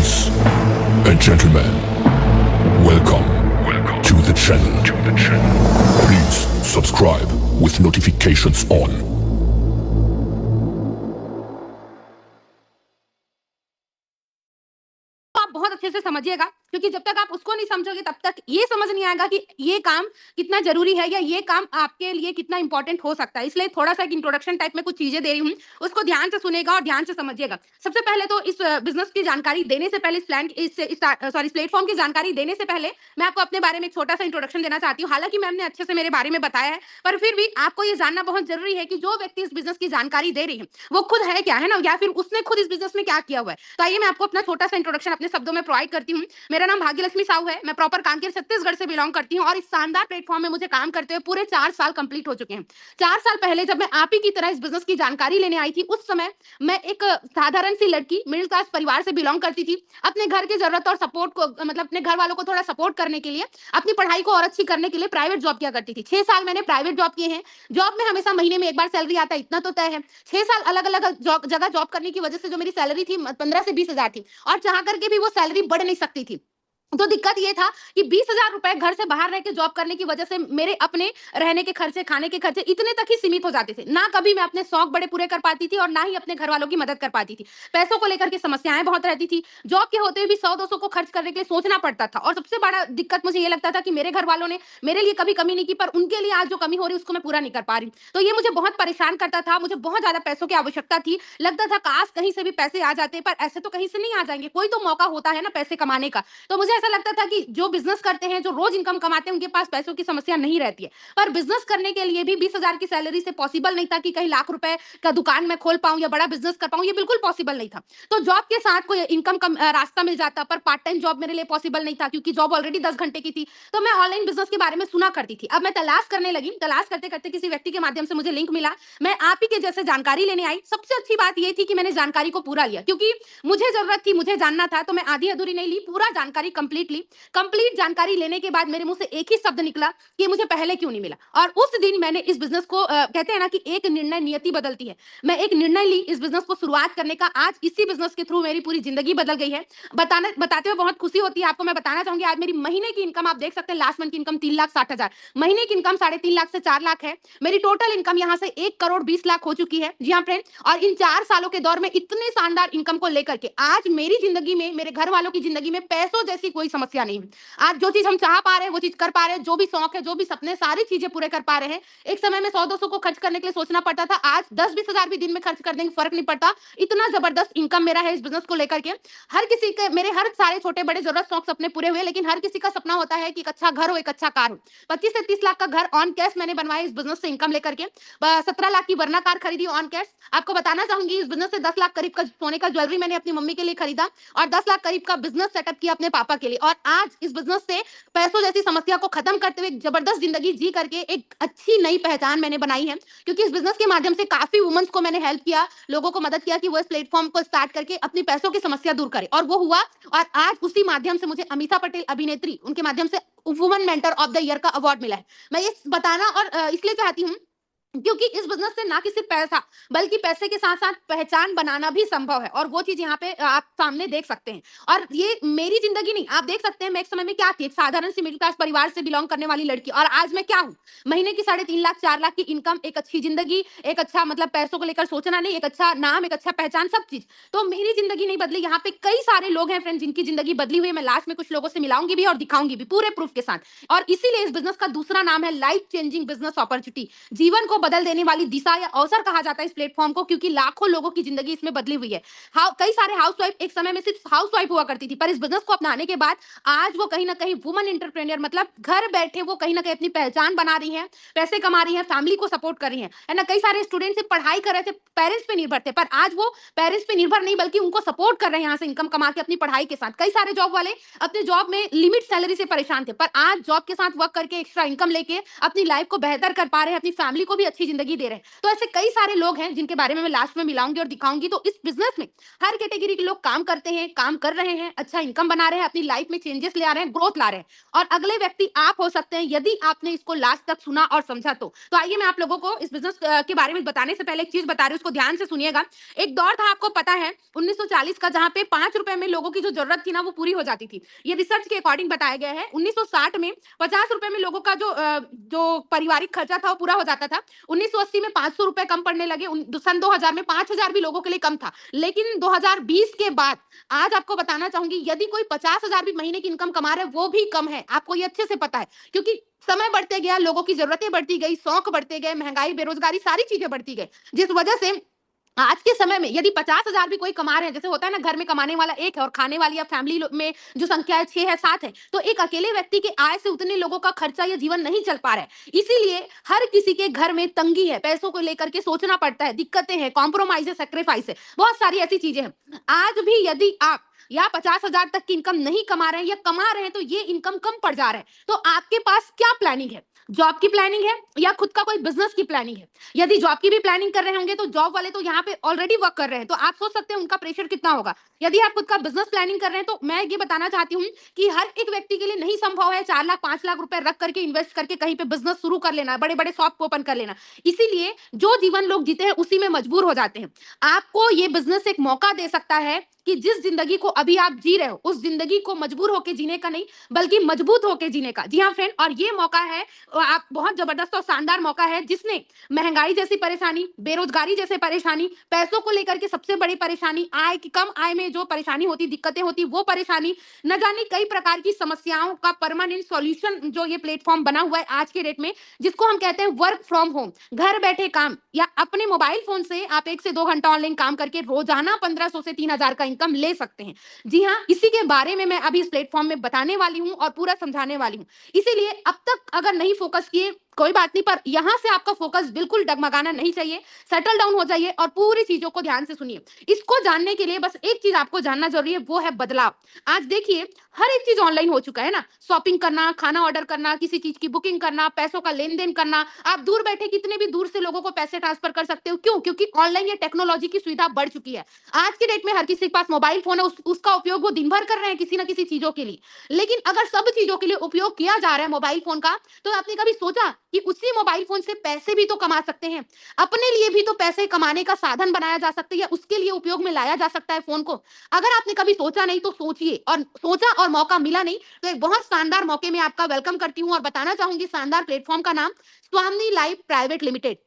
Ladies and gentlemen, welcome to the channel. Please subscribe with notifications on. आप बहुत अच्छे से समझिएगा, क्योंकि जब तक आप उसको नहीं समझोगे तब तक ये समझ नहीं आएगा कि ये काम कितना जरूरी है या ये काम आपके लिए कितना इंपॉर्टेंट हो सकता है। इसलिए थोड़ा सा एक इंट्रोडक्शन टाइप में कुछ चीजें दे रही हूँ, उसको ध्यान से सुनेगा और ध्यान से समझिएगा। सबसे पहले तो इस बिजनेस की जानकारी देने से पहले, इस प्लेटफॉर्म की जानकारी देने से पहले मैं आपको अपने बारे में एक छोटा सा इंट्रोडक्शन देना चाहती हूँ। हालांकि मैम ने अच्छे से मेरे बारे में बताया है, पर फिर भी आपको ये जानना बहुत जरूरी है कि जो व्यक्ति इस बिजनेस की जानकारी दे रही है वो खुद है क्या, है ना, या फिर उसने खुद इस बिजनेस में क्या किया हुआ है। तो आइए मैं आपको अपना छोटा सा इंट्रोडक्शन अपने शब्दों में प्रोवाइड करती हूँ। मेरा नाम भाग्यलक्ष्मी साहू है, मैं प्रॉपर कांकेर छत्तीसगढ़ से बिलोंग करती हूँ और इस शानदार प्लेटफॉर्म में मुझे काम करते हुए पूरे 4 साल कंप्लीट हो चुके हैं। 4 साल पहले जब मैं आप ही की तरह इस बिजनेस की जानकारी लेने आई थी, उस समय मैं एक साधारण सी लड़की मिडिल क्लास परिवार से बिलोंग करती थी। अपने घर की जरूरत और सपोर्ट को, मतलब अपने घर वालों को थोड़ा सपोर्ट करने के लिए, अपनी पढ़ाई को और अच्छी करने के लिए प्राइवेट जॉब किया करती थी। 6 साल मैंने प्राइवेट जॉब किए हैं। जॉब में हमेशा महीने में एक बार सैलरी आता है, इतना तो तय है। 6 साल अलग अलग जगह जॉब करने की वजह से जो मेरी सैलरी थी 15 से 20 हजार थी, और चाह करके भी वो सैलरी बढ़ नहीं सकती थी। तो दिक्कत ये था कि 20 हजार रुपए घर से बाहर रह के जॉब करने की वजह से मेरे अपने रहने के खर्चे, खाने के खर्चे इतने तक ही सीमित हो जाते थे। ना कभी मैं अपने शौक बड़े पूरे कर पाती थी और ना ही अपने घर वालों की मदद कर पाती थी। पैसों को लेकर के समस्याएं बहुत रहती थी। जॉब के होते हुए भी 100-200 को खर्च करने के लिए सोचना पड़ता था, और सबसे बड़ा दिक्कत मुझे ये लगता था कि मेरे घर वालों ने मेरे लिए कभी कमी नहीं की, पर उनके लिए आज जो कमी हो रही है उसको मैं पूरा नहीं कर पा रही। तो ये मुझे बहुत परेशान करता था। मुझे बहुत ज्यादा पैसों की आवश्यकता थी। लगता था काश कहीं से भी पैसे आ जाते, पर ऐसे तो कहीं से नहीं आ जाएंगे, कोई तो मौका होता है ना पैसे कमाने का। तो मुझे ऐसा लगता था कि जो बिजनेस करते हैं, जो रोज इनकम कमाते हैं, उनके पास पैसों की समस्या नहीं रहती है। पर बिजनेस करने के लिए भी 20 हजार की सैलरी से पॉसिबल नहीं था कि कहीं लाख रुपए का दुकान में खोल पाऊं या बड़ा बिजनेस कर पाऊं, ये बिल्कुल पॉसिबल नहीं था। तो जॉब के साथ कोई इनकम का रास्ता मिल जाता, पर पार्ट टाइम जॉब मेरे लिए पॉसिबल नहीं था, क्योंकि जॉब ऑलरेडी 10 घंटे की थी। तो मैं ऑनलाइन बिजनेस के बारे में सुना करती थी। अब मैं तलाश करने लगी, तलाश करते करते किसी व्यक्ति के माध्यम से मुझे लिंक मिला। मैं आप ही के जैसे जानकारी लेने आई। सबसे अच्छी बात यह थी कि मैंने जानकारी को पूरा लिया, क्योंकि मुझे जरूरत थी, मुझे जानना था। तो मैं आधी अधूरी नहीं ली, पूरा जानकारी कंप्लीट ली। कंप्लीट जानकारी लेने के बाद मेरे मुंह से एक ही शब्द निकला कि मुझे पहले क्यों नहीं मिला। और उस दिन मैंने इस बिजनेस को, कहते हैं ना कि एक निर्णय नियति बदलती है, मैं एक निर्णय ली इस बिजनेस को शुरुआत करने का। आज इसी बिजनेस के थ्रू मेरी पूरी जिंदगी बदल गई है। बताते हुए बहुत खुशी होती है। आपको मैं बताना चाहूंगी, आज मेरी महीने की इनकम आप देख सकते हैं, लास्ट मंथ की इनकम 3,60,000, महीने की इनकम 3.5 लाख से 4 लाख है। मेरी टोटल इनकम यहाँ से 1,20,00,000 हो चुकी है। जी हाँ फ्रेंड, और इन 4 सालों के दौर में इतने शानदार इनकम को लेकर के आज मेरी जिंदगी में, मेरे घर वालों की जिंदगी में पैसों जैसी कोई समस्या नहीं है। आज जो चीज हम चाह पा रहे हैं वो चीज कर पा रहे हैं, जो भी शौक है, जो भी सपने, सारी चीजें पूरे कर पा रहे हैं। एक समय में 100-200 को खर्च करने के लिए सोचना पड़ता था, आज 10-20 हजार भी दिन में खर्च कर देंगे, फर्क नहीं पड़ता। इतना जबरदस्त इनकम मेरा है इस बिजनेस को लेकर के। हर किसी के, मेरे हर सारे छोटे बड़े जरूरत शौक सपने पूरे हुए, लेकिन हर किसी का सपना होता है कि एक अच्छा घर हो, एक अच्छा कार हो। 25 से 30 लाख का घर ऑन कैश मैंने बनवाया इस बिजनेस से इनकम लेकर के। 17 लाख की वरना कार खरीदी ऑन कैश। आपको बताना चाहूंगी, इस बिजनेस से 10 लाख करीब का सोने का ज्वेलरी मैंने अपनी मम्मी के लिए खरीदा, और 10 लाख करीब का बिजनेस सेटअप किया अपने पापा के लिए। और आज इस बिजनेस से पैसों जैसी समस्या को खत्म करते हुए एक जबरदस्त जिंदगी जी करके एक अच्छी नई पहचान मैंने बनाई है। क्योंकि इस बिजनेस के माध्यम से काफी वुमेन्स को मैंने हेल्प किया, लोगों को मदद किया कि वो इस प्लेटफॉर्म को स्टार्ट करके अपनी पैसों की समस्या दूर करे, और वो हुआ। और आज उसी माध्यम से मुझे अमीषा पटेल अभिनेत्री, उनके माध्यम से woman mentor of the year का अवार्ड मिला है। मैं ये बताना और इसलिए चाहती हूँ क्योंकि इस बिजनेस से ना कि सिर्फ पैसा, बल्कि पैसे के साथ साथ पहचान बनाना भी संभव है, और वो चीज यहाँ पे आप सामने देख सकते हैं। और ये मेरी जिंदगी नहीं, आप देख सकते हैं मैं एक समय में क्या थी, एक साधारण सी मिडिल क्लास परिवार से बिलोंग करने वाली लड़की, और आज मैं क्या हूँ। महीने की 3.5 लाख 4 लाख की इनकम, एक अच्छी जिंदगी, एक अच्छा, मतलब पैसों को लेकर सोचना नहीं, एक अच्छा नाम, एक अच्छा पहचान, सब चीज। तो मेरी जिंदगी नहीं बदली, यहाँ पे कई सारे लोग हैं फ्रेंड जिनकी जिंदगी बदली हुई है। मैं लास्ट में कुछ लोगों से मिलाऊंगी भी और दिखाऊंगी भी पूरे प्रूफ के साथ। और इसीलिए इस बिजनेस का दूसरा नाम है लाइफ चेंजिंग बिजनेस अपॉर्चुनिटी, जीवन को बदल देने वाली दिशा या अवसर कहा जाता है इस प्लेटफॉर्म को, क्योंकि लाखों लोगों की जिंदगी इसमें बदली हुई है। कई सारे हाउसवाइफ एक समय में सिर्फ हाउसवाइफ हुआ करती थी, पर इस बिजनेस को अपनाने के बाद आज वो कहीं ना कहीं वुमन एंटरप्रेन्योर, मतलब घर बैठे वो कहीं ना कहीं अपनी पहचान बना रही हैं, पैसे कमा रही हैं, फैमिली को सपोर्ट कर रही हैं, है ना। कई सारे स्टूडेंट से पढ़ाई कर रहे थे, पेरेंट्स पे निर्भर थे, पर आज वो पेरेंट्स पे निर्भर नहीं बल्कि उनको सपोर्ट कर रहे हैं यहाँ से इनकम कमा के अपनी पढ़ाई के साथ। कई सारे जॉब वाले अपने जॉब में लिमिट सैलरी से परेशान थे, पर आज जॉब के साथ वर्क करके एक्स्ट्रा इनकम लेके अपनी लाइफ को बेहतर कर पा रहे हैं, अपनी फैमिली को भी अच्छी जिंदगी दे रहे हैं। तो ऐसे कई सारे लोग हैं जिनके बारे में मैं लास्ट में मिलाऊंगी और दिखाऊंगी। तो इस बिजनेस में हर कैटेगरी के लोग काम करते हैं, काम कर रहे हैं, अच्छा इनकम बना रहे हैं, अपनी लाइफ में चेंजेस ले आ रहे हैं, ग्रोथ ला रहे हैं। और अगले व्यक्ति आप हो सकते हैं यदि आपने इसको लास्ट तक सुना और समझा। तो आइए मैं आप लोगों को इस बिजनेस के बारे में बताने से पहले एक चीज बता रही हूँ, उसको ध्यान से सुनिएगा। एक दौर था, आपको पता है, 1940 का, जहां पे 5 रुपए में लोगों की जो जरूरत थी ना वो पूरी हो जाती थी। ये रिसर्च के अकॉर्डिंग बताया गया है। 1960 में 50 रुपए में लोगों का जो पारिवारिक खर्चा था वो पूरा हो जाता था। 1980 में 500 रुपए कम पड़ने लगे। सन 2000 में 5000 भी लोगों के लिए कम था। लेकिन 2020 के बाद आज आपको बताना चाहूंगी, यदि कोई 50,000 भी महीने की इनकम कमा रहा है वो भी कम है। आपको ये अच्छे से पता है, क्योंकि समय बढ़ते गया, लोगों की जरूरतें बढ़ती गई, शौक बढ़ते गए, महंगाई, बेरोजगारी, सारी चीजें बढ़ती गई, जिस वजह से आज के समय में यदि 50,000 भी कोई कमा रहे हैं, जैसे होता है ना, घर में कमाने वाला एक है और खाने वाली या फैमिली में जो संख्या है 6 है, 7 है, तो एक अकेले व्यक्ति के आय से उतने लोगों का खर्चा या जीवन नहीं चल पा रहा है। इसीलिए हर किसी के घर में तंगी है, पैसों को लेकर के सोचना पड़ता है, दिक्कतें हैं, कॉम्प्रोमाइज है, सेक्रीफाइस है, बहुत सारी ऐसी चीजें हैं। आज भी यदि आप या 50,000 तक की इनकम नहीं कमा रहे हैं या कमा रहे हैं तो ये इनकम कम पड़ जा रहा है, तो आपके पास क्या प्लानिंग है? जॉब की प्लानिंग है या खुद का कोई बिजनेस की प्लानिंग है? यदि जॉब की भी प्लानिंग कर रहे होंगे तो जॉब वाले तो यहाँ पे ऑलरेडी वर्क कर रहे हैं, तो आप सोच सकते हैं उनका प्रेशर कितना होगा। यदि आप खुद का बिजनेस प्लानिंग कर रहे हैं तो मैं ये बताना चाहती हूँ कि हर एक व्यक्ति के लिए नहीं संभव है 4 लाख 5 लाख रुपए रख करके इन्वेस्ट करके कहीं पे बिजनेस शुरू कर लेना, बड़े बड़े शॉप ओपन कर लेना। इसीलिए जो जीवन लोग जीते हैं उसी में मजबूर हो जाते हैं। आपको ये बिजनेस एक मौका दे सकता है कि जिस जिंदगी को अभी आप जी रहे हो उस जिंदगी को मजबूर होकर जीने का नहीं, बल्कि मजबूत होकर जीने का। जी हाँ फ्रेंड, और ये मौका है, आप बहुत जबरदस्त और शानदार मौका है, जिसने महंगाई जैसी परेशानी, बेरोजगारी जैसे परेशानी, पैसों को लेकर के सबसे बड़ी परेशानी, आय की कम आय में जो परेशानी होती, दिक्कतें होती, वो परेशानी, न जाने कई प्रकार की समस्याओं का परमानेंट सॉल्यूशन जो ये प्लेटफॉर्म बना हुआ है आज के डेट में, जिसको हम कहते हैं वर्क फ्रॉम होम। घर बैठे काम, या अपने मोबाइल फोन से आप 1 से 2 घंटा ऑनलाइन काम करके रोजाना 1500 से 3000 का इनकम ले सकते हैं। जी हाँ, इसी के बारे में मैं अभी इस प्लेटफॉर्म में बताने वाली हूँ और पूरा समझाने वाली हूँ। इसीलिए अब तक अगर नहीं फोकस किए कोई बात नहीं, पर यहां से आपका फोकस बिल्कुल डगमगाना नहीं चाहिए, सेटल डाउन हो जाइए और पूरी चीजों को ध्यान से सुनिए। इसको जानने के लिए बस एक चीज आपको जानना जरूरी है, वो है बदलाव। आज देखिए हर एक चीज ऑनलाइन हो चुका है ना, शॉपिंग करना, खाना ऑर्डर करना, किसी चीज की बुकिंग करना, पैसों का लेन देन करना, आप दूर बैठे कितने भी दूर से लोगों को पैसे ट्रांसफर कर सकते हो। क्यों? क्योंकि ऑनलाइन ये टेक्नोलॉजी की सुविधा बढ़ चुकी है। आज के डेट में हर किसी के पास मोबाइल फोन है, उसका उपयोग वो दिन भर कर रहे हैं किसी ना किसी चीजों के लिए। लेकिन अगर सब चीजों के लिए उपयोग किया जा रहा है मोबाइल फोन का, तो आपने कभी सोचा कि उसी मोबाइल फोन से पैसे भी तो कमा सकते हैं, अपने लिए भी तो पैसे कमाने का साधन बनाया जा सकता है, या उसके लिए उपयोग में लाया जा सकता है फोन को। अगर आपने कभी सोचा नहीं तो सोचिए, और सोचा और मौका मिला नहीं तो एक बहुत शानदार मौके में आपका वेलकम करती हूं और बताना चाहूंगी शानदार प्लेटफॉर्म का नाम स्वामी लाइफ प्राइवेट लिमिटेड।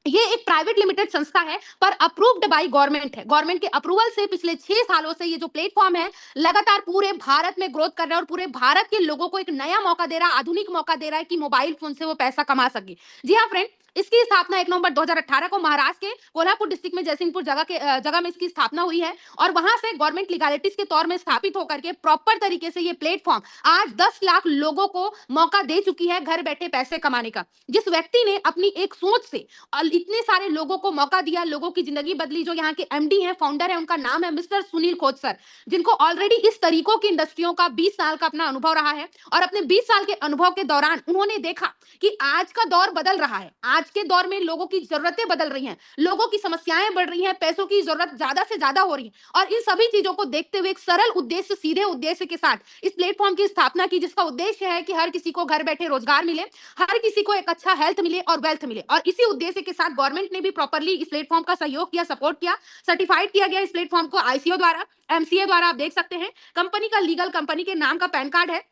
ये एक प्राइवेट लिमिटेड संस्था है, पर अप्रूव्ड बाय गवर्नमेंट है। गवर्नमेंट के अप्रूवल से पिछले 6 सालों से ये जो प्लेटफॉर्म है लगातार पूरे भारत में ग्रोथ कर रहा है और पूरे भारत के लोगों को एक नया मौका दे रहा है, आधुनिक मौका दे रहा है कि मोबाइल फोन से वो पैसा कमा सके। जी हाँ फ्रेंड, इसकी स्थापना 1 नवंबर 2018 को महाराष्ट्र के कोल्हापुर डिस्ट्रिक्ट में जयसिंहपुर जगह में इसकी स्थापना हुई है, और वहां से गवर्नमेंट लीगलिटीज के तौर में स्थापित होकर के प्रॉपर तरीके से ये प्लेटफॉर्म आज 10 लाख लोगों को मौका दे चुकी है घर बैठे पैसे कमाने का। जिस व्यक्ति ने अपनी एक सोच से और इतने सारे लोगों को मौका दिया, लोगों की जिंदगी बदली, जो यहाँ के एमडी हैं, फाउंडर है, उनका नाम है मिस्टर सुनील खोत सर, जिनको ऑलरेडी इस तरीकों की इंडस्ट्रियों का 20 साल का अपना अनुभव रहा है। और अपने 20 साल के अनुभव के दौरान उन्होंने देखा कि आज का दौर बदल रहा है, आज के दौर में लोगों की जरूरतें बदल रही हैं, लोगों की समस्याएं बढ़ रही हैं, पैसों की जरूरत ज्यादा से ज्यादा हो रही है, और इन सभी चीजों को देखते हुए एक सरल उद्देश्य, सीधे उद्देश्य के साथ इस प्लेटफॉर्म की स्थापना की, जिसका उद्देश्य है कि हर किसी को घर बैठे रोजगार मिले, हर किसी को एक अच्छा हेल्थ मिले और वेल्थ मिले। और इसी उद्देश्य के साथ गवर्नमेंट ने भी प्रॉपर्ली इस प्लेटफॉर्म का सहयोग किया, सपोर्ट किया, सर्टिफाइड किया गया इस प्लेटफॉर्म को आईसीओ द्वारा, एमसीए द्वारा। आप देख सकते हैं कंपनी का लीगल, कंपनी के नाम का पैन कार्ड है,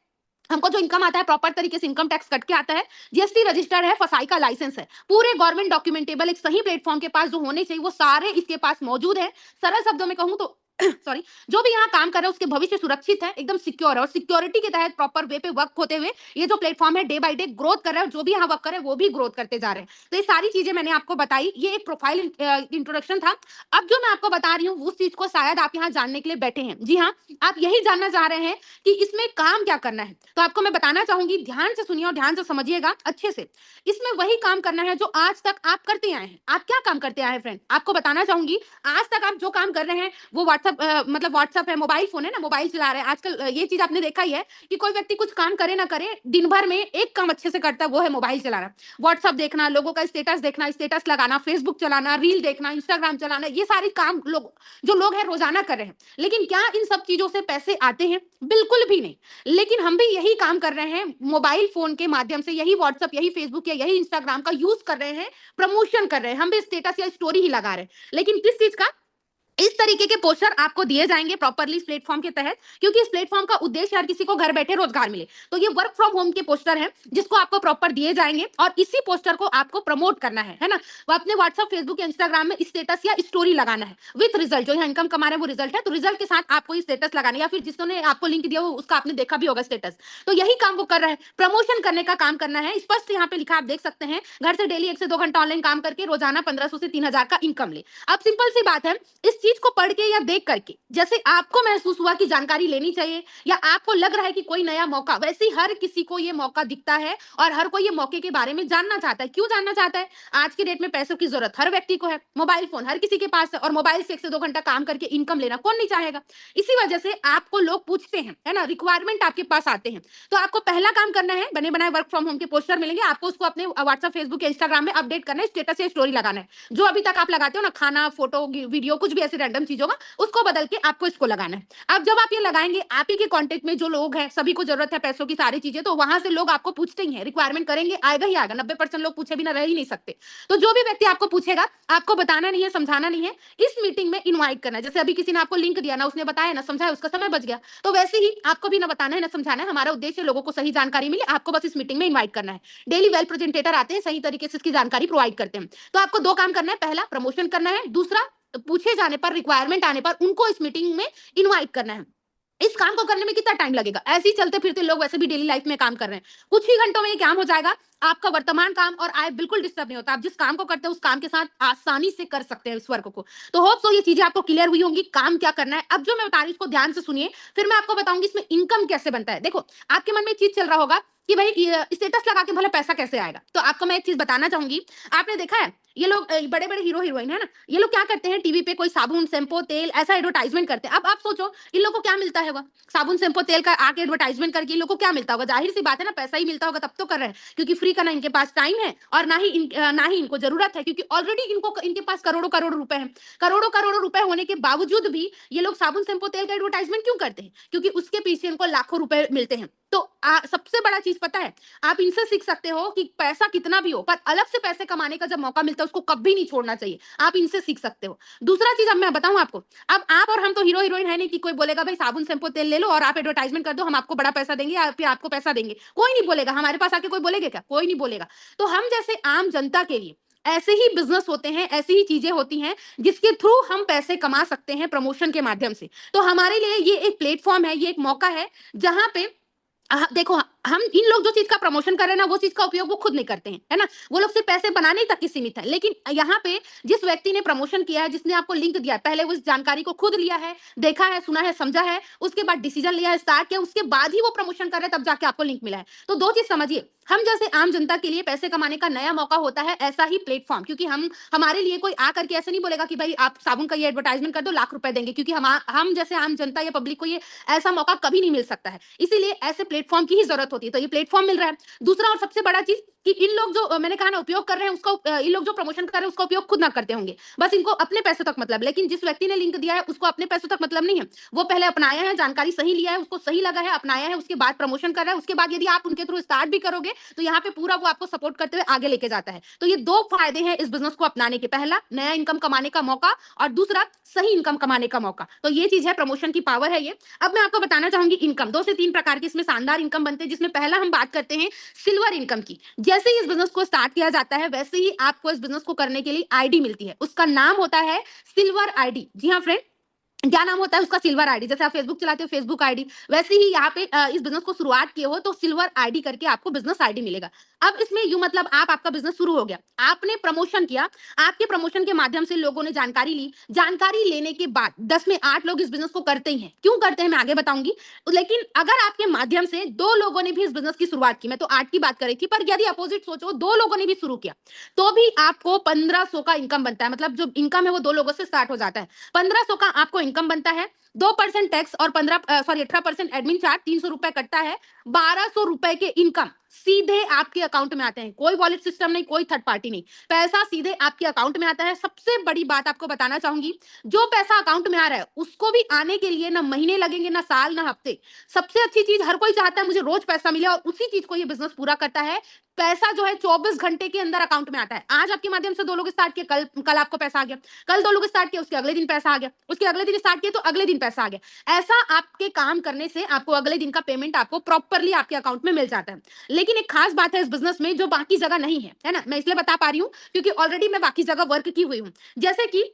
हमको जो इनकम आता है प्रॉपर तरीके से इनकम टैक्स कट के आता है, जीएसटी रजिस्टर्ड है, फसाई का लाइसेंस है, पूरे गवर्नमेंट डॉक्यूमेंटेबल। एक सही प्लेटफॉर्म के पास जो होने चाहिए वो सारे इसके पास मौजूद है। सरल शब्दों में कहूं तो सॉरी, जो भी यहाँ काम कर रहा है उसके भविष्य सुरक्षित है, एकदम सिक्योर है, और सिक्योरिटी के तहत प्रॉपर वे पे वर्क होते हुए ये जो प्लेटफॉर्म है डे बाय डे ग्रोथ कर रहा है, और जो भी यहाँ वर्क कर रहे हैं वो भी ग्रोथ करते जा रहे हैं। तो ये सारी चीजें मैंने आपको बताई, ये एक प्रोफाइल इंट्रोडक्शन था। अब जो मैं आपको बता रही हूँ उस चीज को शायद आप यहाँ जानने के लिए बैठे हैं। जी हाँ, आप यही जानना चाह रहे हैं कि इसमें काम क्या करना है, तो आपको मैं बताना चाहूंगी, ध्यान से सुनिए और ध्यान से समझिएगा अच्छे से। इसमें वही काम करना है जो आज तक आप करते आए हैं। आप क्या काम करते आए हैं फ्रेंड? आपको बताना चाहूंगी, आज तक आप जो काम कर रहे हैं वो व्हाट्सएप मतलब व्हाट्सएप है, मोबाइल फ़ोन है ना, मोबाइल चला रहे हैं। आजकल ये चीज़ आपने देखा ही है कि कोई व्यक्ति कुछ काम करे ना करे, दिन भर में एक काम अच्छे से करता है, वो है मोबाइल चलाना। व्हाट्सएप देखना, लोगों का स्टेटस लगाना, फेसबुक चलाना, रील देखना, इंस्टाग्राम चलाना, ये सारे काम लोग हैं रोज़ाना कर रहे हैं। लेकिन क्या इन सब चीज़ों से पैसे आते हैं? बिल्कुल भी नहीं। लेकिन हम भी यही काम कर रहे हैं, मोबाइल फ़ोन के माध्यम से यही व्हाट्सएप, यही फेसबुक या यही इंस्टाग्राम का यूज़ कर रहे हैं, प्रमोशन कर रहे हैं। हम भी स्टेटस या स्टोरी ही लगा रहे हैं। लेकिन किस चीज़ का? इस तरीके के पोस्टर आपको दिए जाएँगे प्रॉपर्ली इस प्लेटफ़ॉर्म के तहत, क्योंकि इस प्लेटफ़ॉर्म का उद्देश्य हर किसी को घर बैठे रोज़गार मिले। तो ये वर्क फ्रॉम होम के पोस्टर हैं, जिसको आपको प्रॉपर दिए जाएँगे और इसी पोस्टर को आपको प्रमोट करना है ना? वो अपने व्हाट्सएप, फेसबुक या इंस्टाग्राम में स्टेटस या स्टोरी लगाना है विथ रिजल्ट। जो यहाँ इनकम कमा रहे हैं वो रिजल्ट है, तो रिजल्ट के साथ आपको ये स्टेटस लगाना है, या फिर जिसने आपको लिंक दिया हो उसका आपने देखा भी होगा स्टेटस। तो यही काम वो कर रहा है, प्रमोशन करने का काम करना है। स्पष्ट यहाँ पे लिखा आप देख सकते हैं, घर से डेली 1 से 2 घंटा ऑनलाइन काम करके रोज़ाना 1500 से 3000 का इनकम ले। अब सिंपल सी बात है, इस चीज़ को पढ़ के या देख करके जैसे आपको महसूस हुआ कि जानकारी लेनी चाहिए, या आपको लग रहा है कि कोई नया मौका, वैसे ही हर किसी को ये मौका दिखता है और हर कोई ये मौके के बारे में जानना चाहता है। क्यों जानना चाहता है? आज की डेट में पैसों की जरूरत हर व्यक्ति को है, मोबाइल फोन हर किसी के पास है, और मोबाइल से 1 से 2 घंटा काम करके इनकम लेना कौन नहीं चाहेगा। इसी वजह से आपको लोग पूछते हैं, है ना, रिक्वायरमेंट आपके पास आते हैं। तो आपको पहला काम करना है, बने बनाए वर्क फ्रॉम होम के पोस्टर मिलेंगे आपको, उसको अपने व्हाट्सएप, फेसबुक या इंस्टाग्राम में अपडेट करना है, स्टेटस या स्टोरी लगाना है। जो अभी तक आप लगाते हो ना, खाना, फोटो, वीडियो, कुछ भी ऐसी रैंडम चीज होगा, उसको बदल के आपको इसको लगाना है। अब जब आप ये लगाएंगे, आप ही के कांटेक्ट में जो लोग हैं, सभी को जरूरत है पैसों की, सारी चीजें, तो वहां से लोग आपको पूछते ही हैं, रिक्वायरमेंट करेंगे, आएगा ही आएगा। 90% लोग पूछे बिना रह ही नहीं सकते। तो जो भी व्यक्ति आपको पूछेगा, आपको बताना नहीं है, समझाना नहीं है, इस मीटिंग में इन्वाइट करना है। जैसे अभी किसी ने आपको लिंक दिया ना, उसने बताया ना, समझाया, उसका समय बच गया। तो वैसे ही आपको भी ना बताना है ना समझाना है। हमारा उद्देश्य लोगों को सही जानकारी मिले, आपको बस इस मीटिंग में इन्वाइट करना है। डेली वेल प्रेजेंटेटर आते हैं, सही तरीके से इसकी जानकारी प्रोवाइड करते हैं। तो आपको 2 काम करना है, पहला प्रमोशन करना है, दूसरा पूछे जाने पर, रिक्वायरमेंट आने पर उनको इस मीटिंग में इनवाइट करना है। इस काम को करने में कितना टाइम लगेगा? ऐसे ही चलते-फिरते लोग वैसे भी डेली लाइफ में काम कर रहे हैं। कुछ ही घंटों में ये काम हो जाएगा। आपका वर्तमान काम और आय बिल्कुल डिस्टर्ब नहीं होता। आप जिस काम को करते हैं, उस काम के साथ आसानी से कर सकते हैं इस वर्क को। तो होप सो ये चीज़ें आपको क्लियर हुई होंगी, काम क्या करना है। अब जो मैं बता रही हूँ, इसको ध्यान से सुनिए, फिर मैं आपको बताऊँगी इसमें इनकम कैसे बनता है। देखो, आपके मन में एक चीज़ चल रहा होगा कि भई स्टेटस लगा के भला पैसा कैसे आएगा? तो आपको मैं एक चीज़ बताना चाहूँगी। आपने देखा है, ये लोग बड़े-बड़े हीरो-हीरोइन है ना, ये लोग क्या करते हैं, टीवी पे कोई साबुन, शैम्पू, तेल ऐसा एडवर्टाइज़मेंट करते हैं। अब आप सोचो, इन लोगों को क्या मिलता है? साबुन, शैम्पू, तेल का आके एडवर्टाइजमेंट करके इन लोगों को क्या मिलता होगा? ज़ाहिर-सी बात है ना, पैसा ही मिलता होगा, तब तो कर रहे हैं। क्योंकि फ्री का ना इनके पास टाइम है, और ना ही इनको ज़रूरत है, क्योंकि ऑलरेडी इनके पास करोड़ों-करोड़ों रुपए हैं। करोड़ों-करोड़ों रुपए होने के बावजूद भी ये लोग साबुन, शैम्पू, तेल का एडवर्टाइजमेंट क्यों करते हैं? क्योंकि उसके पीछे इनको लाखों रुपए मिलते हैं। तो सबसे बड़ा चीज़ पता है, आप इनसे सीख सकते हो कि पैसा कितना भी हो, पर अलग से पैसे कमाने का जब मौका मिलता है, उसको कभी नहीं छोड़ना चाहिए। आप इनसे सीख सकते हो। दूसरा चीज़ अब मैं बताऊँ आपको, अब आप और हम तो हीरो-हीरोइन है नहीं कि कोई बोलेगा भाई साबुन, शैम्पू, तेल ले लो और आप एडवर्टाइजमेंट कर दो, हम आपको बड़ा पैसा देंगे या फिर आपको पैसा देंगे। कोई नहीं बोलेगा, हमारे पास आके कोई बोलेगा क्या? कोई नहीं बोलेगा। तो हम जैसे आम जनता के लिए ऐसे ही बिज़नेस होते हैं, ऐसी ही चीज़ें होती हैं, जिसके थ्रू हम पैसे कमा सकते हैं प्रमोशन के माध्यम से। तो हमारे लिए ये एक प्लेटफ़ॉर्म है, ये एक मौका है, जहाँ पे देखो, हम इन लोग जो चीज़ का प्रमोशन कर रहे हैं ना, वो चीज़ का उपयोग वो खुद नहीं करते हैं, है ना? वो लोग सिर्फ़ पैसे बनाने तक ही सीमित है। लेकिन यहाँ पे जिस व्यक्ति ने प्रमोशन किया है, जिसने आपको लिंक दिया है, पहले वो इस जानकारी को खुद लिया है, देखा है, सुना है, समझा है, उसके बाद डिसीज़न लिया है, स्टार्ट किया, उसके बाद ही वो प्रमोशन कर रहे हैं, तब जाके आपको लिंक मिला है। तो 2 चीज़ समझिए, हम जैसे आम जनता के लिए पैसे कमाने का नया मौका होता है ऐसा ही प्लेटफ़ॉर्म, क्योंकि हमारे लिए कोई आ करके ऐसे नहीं बोलेगा कि भई आप साबुन का ये एडवर्टाइज़मेंट कर दो, लाख रुपए देंगे, क्योंकि हम जैसे आम जनता या पब्लिक को ये ऐसा मौका कभी नहीं मिल सकता है। इसीलिए ऐसे प्लेटफ़ॉर्म की ही ज़रूरत होती है। तो ये प्लेटफ़ॉर्म मिल रहा है। दूसरा और सबसे बड़ा चीज़ कि इन लोग जो मैंने कहा ना उपयोग कर रहे हैं, उसका इन लोग जो प्रमोशन कर रहे हैं, उसका उपयोग खुद ना करते होंगे। बस इनको अपने पैसों तक मतलब, लेकिन जिस व्यक्ति ने लिंक दिया है, उसको अपने पैसों तक मतलब नहीं है। वो पहले अपनाया है, जानकारी सही लिया है, उसको सही लगा है, अपनाया है, उसके बाद प्रमोशन कर रहा है। उसके बाद यदि आप उनके थ्रू स्टार्ट भी करोगे, तो यहाँ पे पूरा वो आपको सपोर्ट करते हुए आगे लेके जाता है। तो ये 2 फ़ायदे हैं इस बिज़नेस को अपनाने के। पहला, नया इनकम कमाने का मौका, और दूसरा, सही इनकम कमाने का मौका। तो ये चीज़ है, प्रमोशन की पावर है ये। अब मैं आपको बताना चाहूँगी इनकम। 2 से 3 प्रकार की इसमें शानदार इनकम बनते हैं, जिसमें पहला हम बात करते हैं सिल्वर इनकम की। जैसे ही इस बिज़नेस को स्टार्ट किया जाता है, वैसे ही आपको इस बिज़नेस को करने के लिए आईडी मिलती है। उसका नाम होता है सिल्वर आईडी। जी हाँ फ्रेंड, क्या नाम होता है उसका? Silver ID. जैसे आप फेसबुक चलाते हो, फेसबुक आईडी, वैसे ही यहाँ पे इस बिज़नेस को शुरुआत किए हो, तो सिल्वर आईडी करके आपको बिज़नेस आईडी मिलेगा। अब इसमें यूँ मतलब आपका बिज़नेस शुरू हो गया, आपने प्रमोशन किया, आपके प्रमोशन के माध्यम से लोगों ने जानकारी ली, जानकारी लेने के बाद 10 में 8 लोग इस बिज़नेस को करते ही हैं। क्यों करते हैं, मैं आगे बताऊँगी। लेकिन अगर आपके माध्यम से 2 लोगों ने भी इस बिज़नेस की शुरुआत की, मैं तो 8 की बात कर रही थी, पर यदि अपोज़िट सोचो, 2 लोगों ने भी शुरू किया, तो भी आपको 1500 का इनकम बनता है। मतलब जो इनकम है वो 2 लोगों से स्टार्ट हो जाता है। 1500 का आपको इनकम बनता है, 2% टैक्स और 18% एडमिन चार्ज, 300 रुपए कटता है, 1200 रुपए के इनकम सीधे आपके अकाउंट में आते हैं। कोई वॉलेट सिस्टम नहीं, कोई थर्ड पार्टी नहीं, पैसा सीधे आपके अकाउंट में आता है। सबसे बड़ी बात आपको बताना चाहूंगी, जो पैसा अकाउंट में आ रहा है उसको भी आने के लिए ना महीने लगेंगे, ना साल, ना हफ्ते। सबसे अच्छी चीज, हर कोई चाहता है मुझे रोज पैसा मिले, और उसी चीज को ये बिजनेस पूरा करता है। पैसा जो है 24 घंटे के अंदर अकाउंट में आता है। आज आपके माध्यम से 2 लोग स्टार्ट किए, कल आपको पैसा आ गया, कल 2 लोग स्टार्ट किए, उसके अगले दिन पैसा आ गया, उसके अगले दिन स्टार्ट किए तो अगले दिन पैसा आ गया। ऐसा आपके काम करने से आपको अगले दिन का पेमेंट आपको प्रॉपरली आपके अकाउंट में मिल जाता है। लेकिन एक खास बात है इस बिजनेस में जो बाकी जगह नहीं है ना, मैं इसलिए बता पा रही हूँ क्योंकि ऑलरेडी मैं बाकी जगह वर्क की हुई हूँ। जैसे कि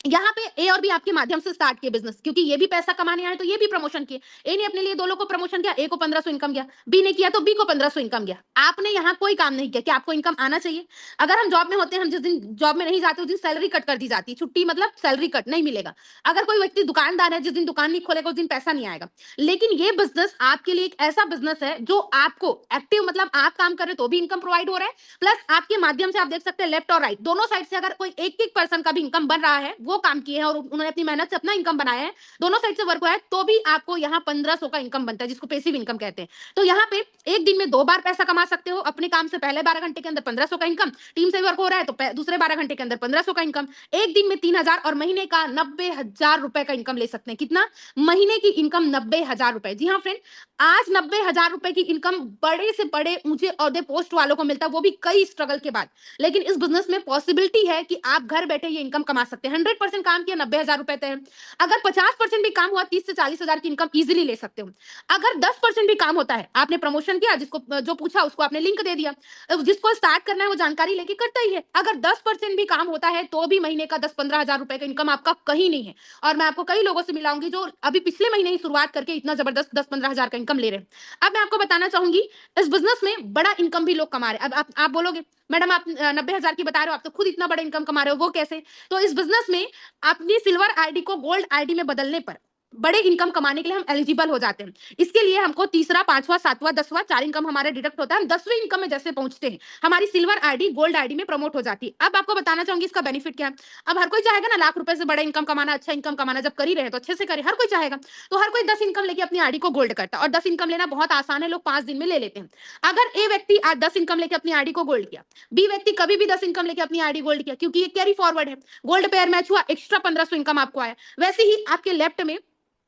यहाँ पे ए और बी आपके माध्यम से स्टार्ट किए बिजनेस, क्योंकि ये भी पैसा कमाने आए तो ये भी प्रमोशन किए। ए ने अपने लिए 2 लोग को प्रमोशन किया, ए को 1500 इनकम गया, बी ने किया तो बी को 1500 इनकम गया। आपने यहाँ कोई काम नहीं किया कि आपको इनकम आना चाहिए। अगर हम जॉब में होते हैं, हम जिस दिन जॉब में नहीं जाते उस दिन सैलरी कट कर दी जाती है, छुट्टी मतलब सैलरी कट नहीं मिलेगा। अगर कोई व्यक्ति दुकानदार है, जिस दिन दुकान नहीं खोलेगा उस दिन पैसा नहीं आएगा। लेकिन ये बिजनेस आपके लिए एक ऐसा बिजनेस है जो आपको एक्टिव, मतलब आप काम कर रहे तो भी इनकम प्रोवाइड हो रहा है, प्लस आपके माध्यम से आप देख सकते हैं लेफ्ट और राइट दोनों साइड से अगर कोई एक पर्सन का भी इनकम बन रहा है, वो काम किए हैं और उन्होंने अपनी मेहनत से अपना इनकम बनाया है, दोनों साइड से वर्क हुआ है, तो भी आपको यहाँ 1500 का इनकम बनता है, जिसको पैसिव इनकम कहते हैं। तो यहाँ पे एक दिन में 2 बार पैसा कमा सकते हो। अपने काम से पहले 12 घंटे के अंदर 1500 का इनकम, टीम से वर्क हो रहा है तो दूसरे 12 घंटे के अंदर 1500 का इनकम, एक दिन में 3000 और महीने का 90,000 रुपए का इनकम ले सकते हैं। कितना? महीने की इनकम 90,000 रुपए। जी हाँ फ्रेंड, आज 90,000 रुपए की इनकम बड़े से बड़े ऊंचे ओहदे पोस्ट वालों को मिलता है, वो भी कई स्ट्रगल के बाद। लेकिन इस बिजनेस में पॉसिबिलिटी है कि आप घर बैठे ये इनकम कमा सकते हैं। 100% काम किया, 90,000 रुपए तय है। अगर 50% भी काम हुआ, 30 से 40,000 की इनकम इजीली ले सकते हो। अगर 10% भी काम होता है, आपने प्रमोशन किया, जिसको जो पूछा उसको आपने लिंक दे दिया, जिसको स्टार्ट करना है वो जानकारी लेके करता ही है। अगर 10% भी काम होता है तो भी महीने का 10-15,000 रुपए का इनकम आपका कहीं नहीं है। और मैं आपको कई लोगों से मिलाऊंगी जो अभी पिछले महीने ही शुरुआत करके इतना जबरदस्त 10-15,000 का इनकम ले रहे हैं। अब मैं आपको बताना चाहूंगी, इस बिजनेस में बड़ा इनकम भी लोग कमा रहे हैं। अब आप बोलोगे मैडम आप 90,000 की बता रहे हो, आप तो खुद इतना बड़ा इनकम कमा रहे हो, वो कैसे? तो इस बिजनेस में अपनी सिल्वर आईडी को गोल्ड आईडी में बदलने पर बड़े इनकम कमाने के लिए हम एलिजिबल हो जाते हैं। इसके लिए हमको तीसरा, पांचवा, सातवां, 10वां 4 इनकम हमारे डिडक्ट होता है। हम 10वें इनकम में जैसे पहुंचते हैं, हमारी सिल्वर आईडी गोल्ड आईडी में प्रमोट हो जाती है। अब आपको बताना चाहूंगी इसका बेनिफिट क्या है। अब हर कोई चाहेगा ना लाख रुपए से बड़ा इनकम कमाना, अच्छा इनकम कमाना, जब कर ही रहे हैं तो अच्छे से करे, हर कोई चाहेगा। तो हर कोई 10 इनकम लेके अपनी आईडी को गोल्ड करता है, और 10 इनकम लेना बहुत आसान है, लोग 5 दिन में ले लेते हैं। अगर ए व्यक्ति आज 10 इनकम लेके अपनी आईडी को गोल्ड किया, बी व्यक्ति कभी भी 10 इनकम लेके अपनी आईडी गोल्ड किया, क्योंकि ये कैरी फॉरवर्ड है, गोल्ड पेयर मैच हुआ, एक्स्ट्रा 1500 इनकम आपको आया। वैसे ही आपके लेफ्ट में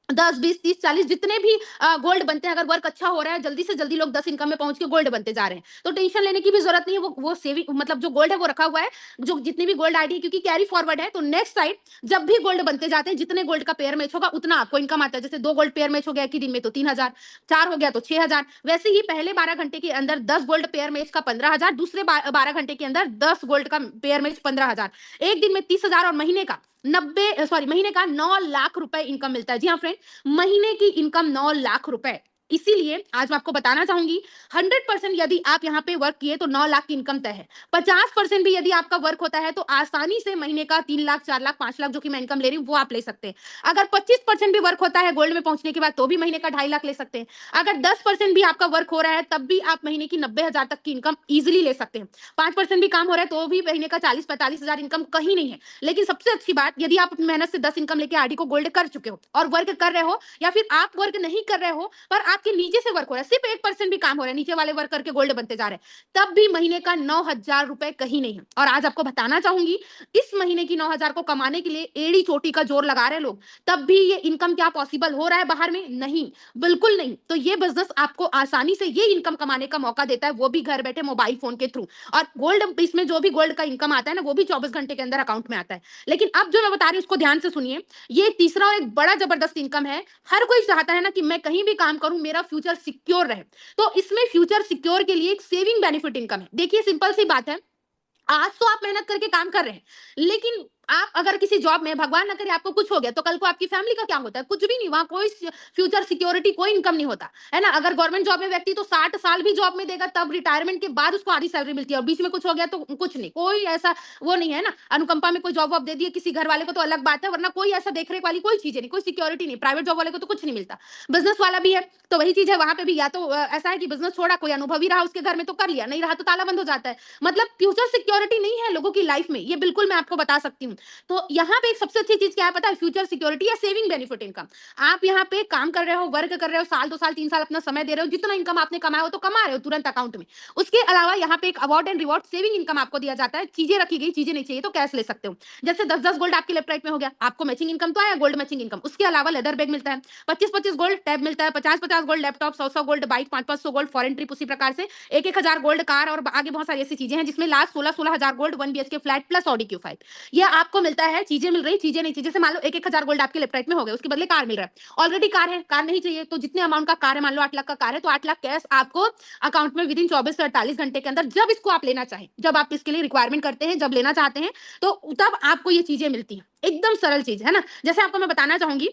10, 20, 30, 40 जितने भी गोल्ड बनते हैं, अगर वर्क अच्छा हो रहा है, जल्दी से जल्दी लोग 10 इनकम में पहुंच के गोल्ड बनते जा रहे हैं। तो टेंशन लेने की भी जरूरत नहीं है, वो सेविंग, मतलब जो गोल्ड है वो रखा हुआ है, जो जितनी भी गोल्ड आईडी, क्योंकि कैरी फॉरवर्ड है। तो नेक्स्ट साइड जब भी गोल्ड बनते जाते हैं, जितने गोल्ड का पेयर मैच होगा उतना आपको इनकम आता है। जैसे 2 गोल्ड पेयर मैच हो गया एक ही दिन में तो 3,000, 4 हो गया तो 6,000। वैसे ही पहले 12 घंटे के अंदर 10 गोल्ड पेयर मैच का 15,000, दूसरे 12 घंटे के अंदर 10 गोल्ड का पेयर मैच 15,000, एक दिन में 30,000, और महीने का 9 लाख रुपए इनकम मिलता है। जी हाँ फ्रेंड, महीने की इनकम 9 लाख रुपए। इसीलिए आज मैं आपको बताना चाहूंगी, 100% यदि आप यहाँ पे वर्क किए तो 9 लाख की इनकम तय है। 50% भी यदि आपका वर्क होता है तो आसानी से महीने का 3 लाख, 4 लाख, 5 लाख जो कि मैं इनकम ले रही हूँ वो आप ले सकते हैं। अगर 25% भी वर्क होता है गोल्ड में पहुंचने के बाद तो भी महीने का 2.5 लाख ले सकते हैं। अगर 10% भी आपका वर्क हो रहा है तब भी आप महीने की 90,000 तक की इनकम इजिली ले सकते हैं। 5% भी काम हो रहा है तो भी महीने का 40-45,000 इनकम कहीं नहीं है। लेकिन सबसे अच्छी बात, यदि आप अपनी मेहनत से 10 इनकम लेके आईडी को गोल्ड कर चुके हो और वर्क कर रहे हो, या फिर आप वर्क नहीं कर रहे हो पर आपके नीचे से वर्क हो रहा है, सिर्फ 1% भी काम हो रहा है, नीचे वाले वर्क करके गोल्ड बनते जा रहे हैं, तब भी महीने का 9,000 रुपए कहीं नहीं है। और आज आपको बताना चाहूंगी, इस महीने की 9,000 को कमाने के लिए एड़ी चोटी का जोर लगा रहे हैं लोग, तब भी ये इनकम क्या पॉसिबल हो रहा है बाहर में? नहीं, बिल्कुल नहीं। तो ये बिजनेस आपको आसानी से ये इनकम कमाने का मौका देता है, वो भी घर बैठे मोबाइल फोन के थ्रू। और गोल्ड, इसमें जो भी गोल्ड का इनकम आता है ना, वो भी 24 घंटे के अंदर अकाउंट में आता है। लेकिन अब जो मैं बता रही हूँ उसको ध्यान से सुनिए, ये तीसरा और एक बड़ा जबरदस्त इनकम है। हर कोई चाहता है ना कि मैं कहीं भी काम करूं, मेरा फ्यूचर सिक्योर रहे, तो इसमें फ्यूचर सिक्योर के लिए एक सेविंग बेनिफिट इनकम है। देखिए सिंपल सी बात है, आज तो आप मेहनत करके काम कर रहे हैं, लेकिन आप अगर किसी जॉब में, भगवान ना करे आपको कुछ हो गया, तो कल को आपकी फैमिली का क्या होता है? कुछ भी नहीं, वहां कोई फ्यूचर सिक्योरिटी, कोई इनकम नहीं होता है ना। अगर गवर्नमेंट जॉब में व्यक्ति तो 60 साल भी जॉब में देगा, तब रिटायरमेंट के बाद उसको आधी सैलरी मिलती है, और बीच में कुछ हो गया तो कुछ नहीं, कोई ऐसा वो नहीं है ना। अनुकंपा में कोई जॉब वॉब दे दिए किसी घर वाले को तो अलग बात है, वरना कोई ऐसा देख रेख वाली कोई चीजें नहीं, कोई सिक्योरिटी नहीं। प्राइवेट जॉब वाले को तो कुछ नहीं मिलता। बिजनेस वाला भी है तो वही चीज है, वहां पे भी या तो ऐसा है कि बिजनेस छोड़ा, कोई अनुभवी रहा उसके घर में तो कर लिया, नहीं रहा तो ताला बंद हो जाता है। मतलब फ्यूचर सिक्योरिटी नहीं है लोगों की लाइफ में, ये बिल्कुल मैं आपको बता सकती हूँ। तो यहाँ पे एक सबसे अच्छी चीज क्या है पता है, फ्यूचर सिक्योरिटी या सेविंग बेनिफिट इनकम। आप यहाँ पे काम कर रहे हो, वर्क कर रहे हो, साल 2 साल 3 साल अपना समय दे रहे हो, जितना इनकम आपने कमाया हो तो कमा रहे हो तुरंत अकाउंट में। उसके अलावा यहाँ पे एक award and reward saving income आपको दिया जाता है। चीजें रखी गई, चीजें नहीं चाहिए तो कैश ले सकते हो। जैसे 10-10 गोल्ड आपके लेफ्ट राइट में हो गया, आपको मैचिंग इनकम तो आया, गोल्ड मैचिंग इनकम। उसके अलावा लेदर बैग मिलता है, 25-25 गोल्ड टैब मिलता है, 50-50 gold laptop, 100-100 gold bike, 500-500 gold foreign trip, उसी प्रकार से 1-1 हजार गोल्ड कार, और आगे बहुत सारी ऐसी चीजें हैं जिसमें लास्ट 16-16 हजार gold 1 BHK flat plus Audi Q5। ये आपको मिलता है। चीजें मिल रही, चीजें नहीं चाहिए। जैसे मान लो 1-1 हजार गोल्ड आपके लेफ्ट राइट में हो गए, उसके बदले कार मिल रहा है। ऑलरेडी कार है, कार नहीं चाहिए तो जितने अमाउंट का कार है, मान लो 8 लाख का कार है तो 8 लाख कैश आपको अकाउंट में विदिन 24 से 48 घंटे के अंदर, जब इसको आप लेना चाहें, जब आप इसके लिए रिक्वायरमेंट करते हैं, जब लेना चाहते हैं, तो तब आपको ये चीजें मिलती हैं। एकदम सरल चीज है ना। जैसे आपको मैं बताना चाहूंगी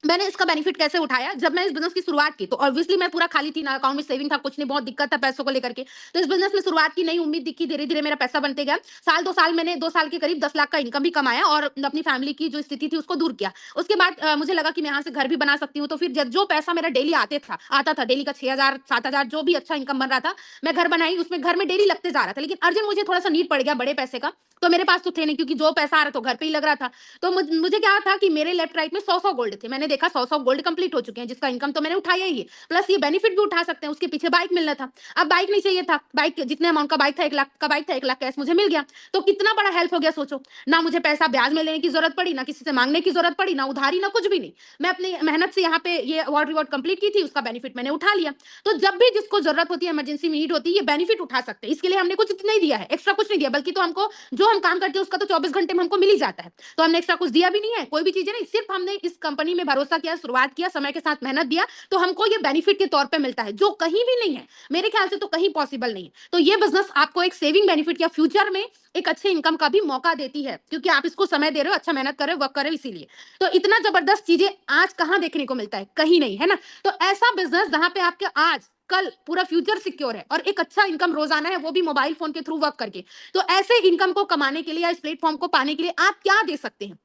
मैंने इसका बेनिफिट कैसे उठाया। जब मैं इस बिजनेस की शुरुआत की तो ऑब्वियसली मैं पूरा खाली थी ना, अकाउंट में सेविंग था कुछ नहीं, बहुत दिक्कत था पैसों को लेकर के। तो इस बिजनेस में शुरुआत की, नई उम्मीद दिखी, धीरे धीरे मेरा पैसा बनते गया। साल 2 साल मैंने 2 साल के करीब 10 लाख का इनकम भी कमाया और अपनी फैमिली की जो स्थिति थी उसको दूर किया। उसके बाद मुझे लगा कि मैं यहाँ से घर भी बना सकती हूँ। तो फिर जो पैसा मेरा डेली आता था डेली का 6,000 7,000 जो भी अच्छा इनकम बन रहा था, मैं घर बनाई, उसमें घर में डेली लगते जा रहा था। लेकिन अर्जेंट मुझे थोड़ा सा नीड पड़ गया बड़े पैसे का, तो मेरे पास तो थे नहीं, क्योंकि जो पैसा आ रहा था घर पे ही लग रहा था। तो मुझे क्या था कि मेरे लेफ्ट राइट में 100-100 गोल्ड थे। मैंने देखा 100-100 गोल्ड कंप्लीट हो चुके हैं, जिसका इनकम तो मैंने उठाया ही है, प्लस ये बेनिफिट भी उठा सकते हैं। उसके पीछे बाइक मिलना था, अब बाइक नहीं चाहिए था। बाइक जितने अमाउंट का बाइक था, 1 लाख का बाइक था, 1 लाख कैश मुझे मिल गया। तो कितना बड़ा हेल्प हो गया सोचो। ना मुझे पैसा ब्याज में लेने की जरूरत पड़ी, ना किसी से मांगने की जरूरत पड़ी, ना उधारी, ना कुछ भी नहीं। मैं अपनी मेहनत से यहाँ पे ये अवार्ड रिवॉर्ड कंप्लीट की थी, उसका बेनिफिट मैंने उठा लिया। तो जब भी जिसको जरूरत होती है, इमरजेंसी में नीड होती है, ये बेनिफिट उठा सकते हैं। इसके लिए हमने कुछ नहीं दिया है, एक्स्ट्रा कुछ नहीं दिया, बल्कि तो हमको जो हम काम करते हैं उसका तो 24 घंटे में हमको मिल ही जाता है। तो हमने एक्स्ट्रा कुछ दिया भी नहीं है, कोई भी चीजें नहीं, सिर्फ हमने इस कंपनी में भरोसा किया, शुरुआत किया, समय के साथ मेहनत दिया, तो हमको ये बेनिफिट के तौर पे मिलता है, जो कहीं भी नहीं है। मेरे ख्याल से तो कहीं पॉसिबल नहीं है। तो ये बिजनेस आपको एक सेविंग बेनिफिट या फ्यूचर में एक अच्छे इनकम का भी मौका देती है, क्योंकि आप इसको समय दे रहे हो, अच्छा मेहनत कर रहे हो, वर्क कर रहे हो, इसीलिए। तो इतना जबरदस्त चीजें आज कहां देखने को मिलता है, कहीं नहीं, है ना। तो ऐसा बिजनेस जहां पे आपके आज कल पूरा फ्यूचर सिक्योर है और एक अच्छा इनकम रोजाना है, वो भी मोबाइल फोन के थ्रू वर्क करके। तो ऐसे इनकम को कमाने के लिए या इस प्लेटफॉर्म को पाने के लिए आप क्या दे सकते हैं।